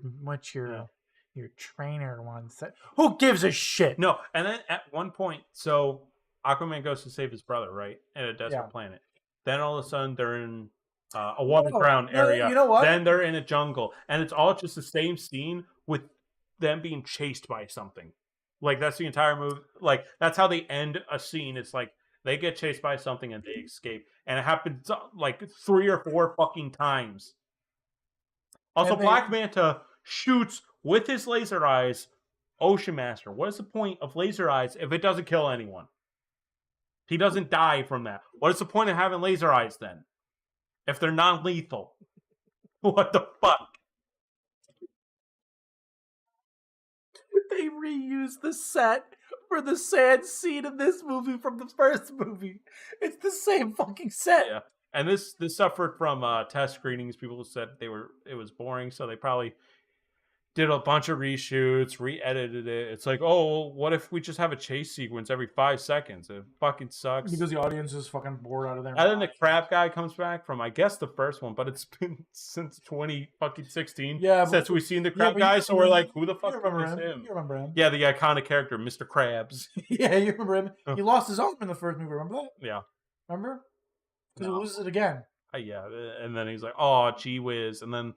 S2: trainer once said. Who gives a shit?
S1: No, and then at one point, so Aquaman goes to save his brother, right, at a desert planet. Then all of a sudden they're in a waterground area.
S2: You know what?
S1: Then they're in a jungle, and it's all just the same scene with them being chased by something. Like that's the entire movie. Like that's how they end a scene. It's like they get chased by something and they escape, and it happens like 3 or 4 fucking times. Also, Black Manta shoots with his laser eyes Ocean Master. What is the point of laser eyes if it doesn't kill anyone? He doesn't die from that. What is the point of having laser eyes then? If they're non-lethal. What the fuck?
S2: They reused the set for the sand scene in this movie from the first movie. It's the same fucking set.
S1: Yeah. And this suffered from test screenings. People said it was boring, so they probably did a bunch of reshoots, re-edited it. It's like, oh, what if we just have a chase sequence every 5 seconds? It fucking sucks.
S2: Because the audience is fucking bored out of their
S1: And then the crab guy comes back from, I guess, the first one, but it's been since 2016 since we've seen the crab guy, so we're like, who the fuck is him?
S2: You remember him.
S1: Yeah, the iconic character, Mr. Krabs.
S2: Yeah, you remember him. He lost his arm in the first movie, remember that?
S1: Yeah.
S2: Remember? Because he loses it again.
S1: Yeah, and then he's like, oh, gee whiz, and then...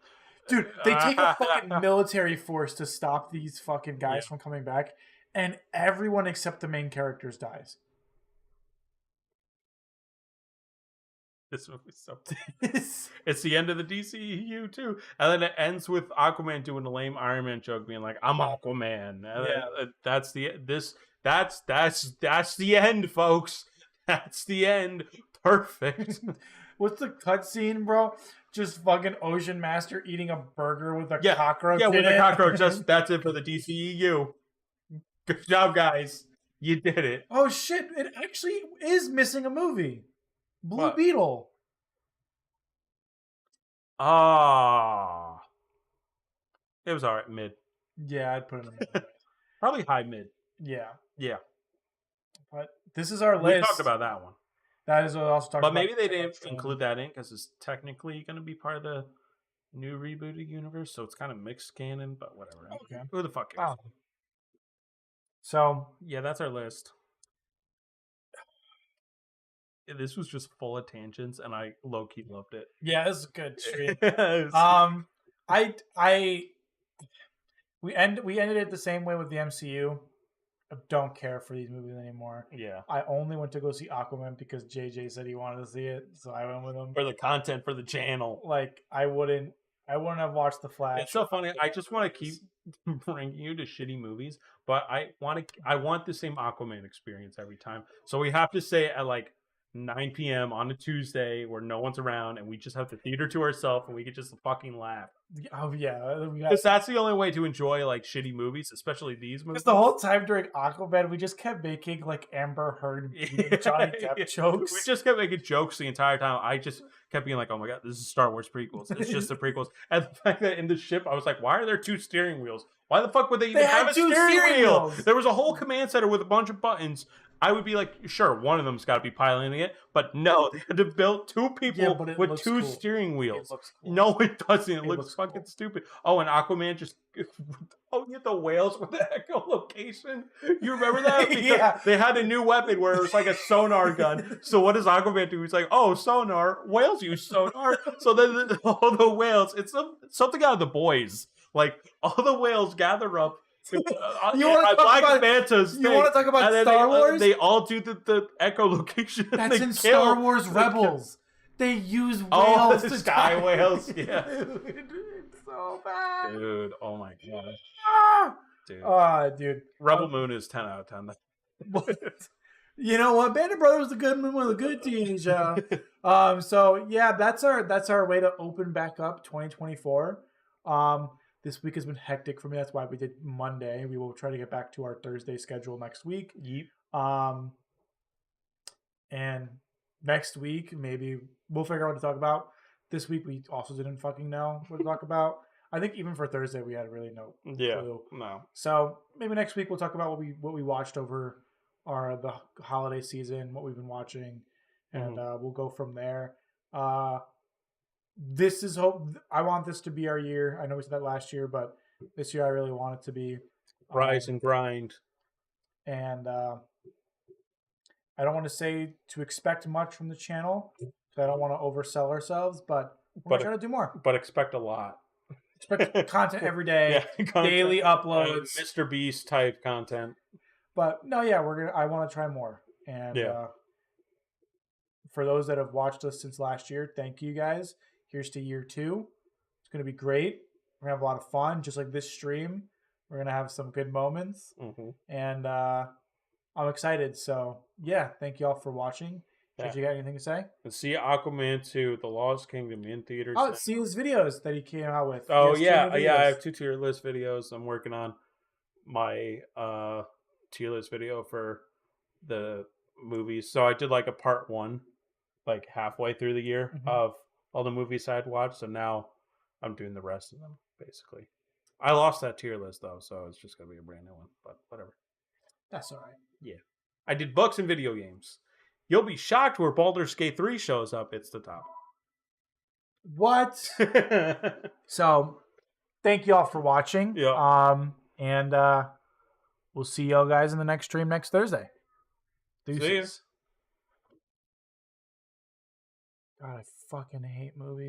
S2: Dude, they take a fucking military force to stop these fucking guys from coming back, and everyone except the main characters dies.
S1: This movie's so... It's the end of the DCEU, too. And then it ends with Aquaman doing a lame Iron Man joke, being like, I'm Aquaman. And that's the end, folks. That's the end. Perfect.
S2: What's the cutscene, bro? Just fucking Ocean Master eating a burger with a cockroach.
S1: Yeah, with a cockroach. That's it for the DCEU. Good job, guys. You did it.
S2: Oh shit! It actually is missing a movie. Blue Beetle.
S1: Ah, it was alright. Mid.
S2: Yeah, I'd put it in the mid.
S1: Probably high mid.
S2: Yeah.
S1: Yeah.
S2: But this is our list.
S1: We talked about that one.
S2: That is what I also talked about.
S1: But maybe they didn't include that in because it's technically going to be part of the new rebooted universe, so it's kind of mixed canon, but whatever.
S2: Okay.
S1: Who the fuck cares? Oh.
S2: So,
S1: yeah, that's our list. This was just full of tangents, and I low-key loved it.
S2: Yeah, this is a good stream. We ended it the same way with the MCU. I don't care for these movies anymore.
S1: Yeah.
S2: I only went to go see Aquaman because JJ said he wanted to see it, so I went with him.
S1: For the content for the channel.
S2: Like, I wouldn't have watched The Flash.
S1: It's so funny. I just want to keep bringing you to shitty movies, but I want the same Aquaman experience every time. So we have to say at like 9 p.m. on a Tuesday where no one's around and we just have the theater to ourselves and we can just fucking laugh.
S2: Oh yeah,
S1: because that's the only way to enjoy like shitty movies, especially these movies.
S2: Because the whole time during Aquaman, we just kept making like Amber Heard and Johnny Depp jokes.
S1: We just kept making jokes the entire time. I just kept being like, "Oh my god, this is Star Wars prequels. It's just the prequels." And the fact that in the ship, I was like, "Why are there 2 steering wheels? Why the fuck would they even have a steering wheel?" There was a whole command center with a bunch of buttons. I would be like, sure, one of them's got to be piloting it, but no, they had to build 2 people with 2 steering wheels. Cool. No, it doesn't. It looks fucking stupid. Oh, and Aquaman just yeah, the whales with the echolocation. You remember that? Because they had a new weapon where it was like a sonar gun. So what does Aquaman do? He's like, oh, sonar. Whales use sonar. So then all the whales, it's something out of The Boys. Like all the whales gather up.
S2: You want to talk about Star Wars?
S1: They all do the echolocation.
S2: That's in Star Wars Rebels. They use
S1: Oh,
S2: whales
S1: the
S2: to
S1: sky
S2: die.
S1: whales, yeah.
S2: Dude, it's so bad.
S1: Dude, oh my god.
S2: Dude. Dude.
S1: Rebel Moon is 10 out of 10.
S2: You know what? Band of Brothers was one of the good TV shows. So yeah, that's our way to open back up 2024. This week has been hectic for me. That's why we did Monday. We will try to get back to our Thursday schedule next week.
S1: Yep.
S2: And next week maybe we'll figure out what to talk about. This week we also didn't fucking know what to talk about. I think even for Thursday we had really no clue.
S1: No.
S2: So maybe next week we'll talk about what we watched over the holiday season, what we've been watching, and we'll go from there. This is hope. I want this to be our year. I know we said that last year, but this year I really want it to be
S1: Rise and grind.
S2: And I don't want to say to expect much from the channel, so I don't want to oversell ourselves, but we're trying to do more.
S1: But expect a lot.
S2: Expect content every day, daily uploads,
S1: Mr. Beast type content.
S2: But no, yeah, I want to try more. And for those that have watched us since last year, thank you guys. Here's to year 2. It's going to be great. We're going to have a lot of fun, just like this stream. We're going to have some good moments. And I'm excited. So, yeah, thank you all for watching. Did you got anything to say?
S1: And see Aquaman 2, The Lost Kingdom in theaters.
S2: Oh, see his videos that he came out with.
S1: Oh, yeah. I have 2 tier list videos. I'm working on my tier list video for the movies. So I did like a part 1, like halfway through the year of all the movies I'd watched. So now I'm doing the rest of them, basically. I lost that tier list, though, so it's just going to be a brand new one. But whatever.
S2: That's all right.
S1: Yeah. I did books and video games. You'll be shocked where Baldur's Gate 3 shows up. It's the top.
S2: What? So, thank you all for watching.
S1: Yeah.
S2: And we'll see y'all guys in the next stream next Thursday. Deuces.
S1: See ya.
S2: God, I fucking hate movies.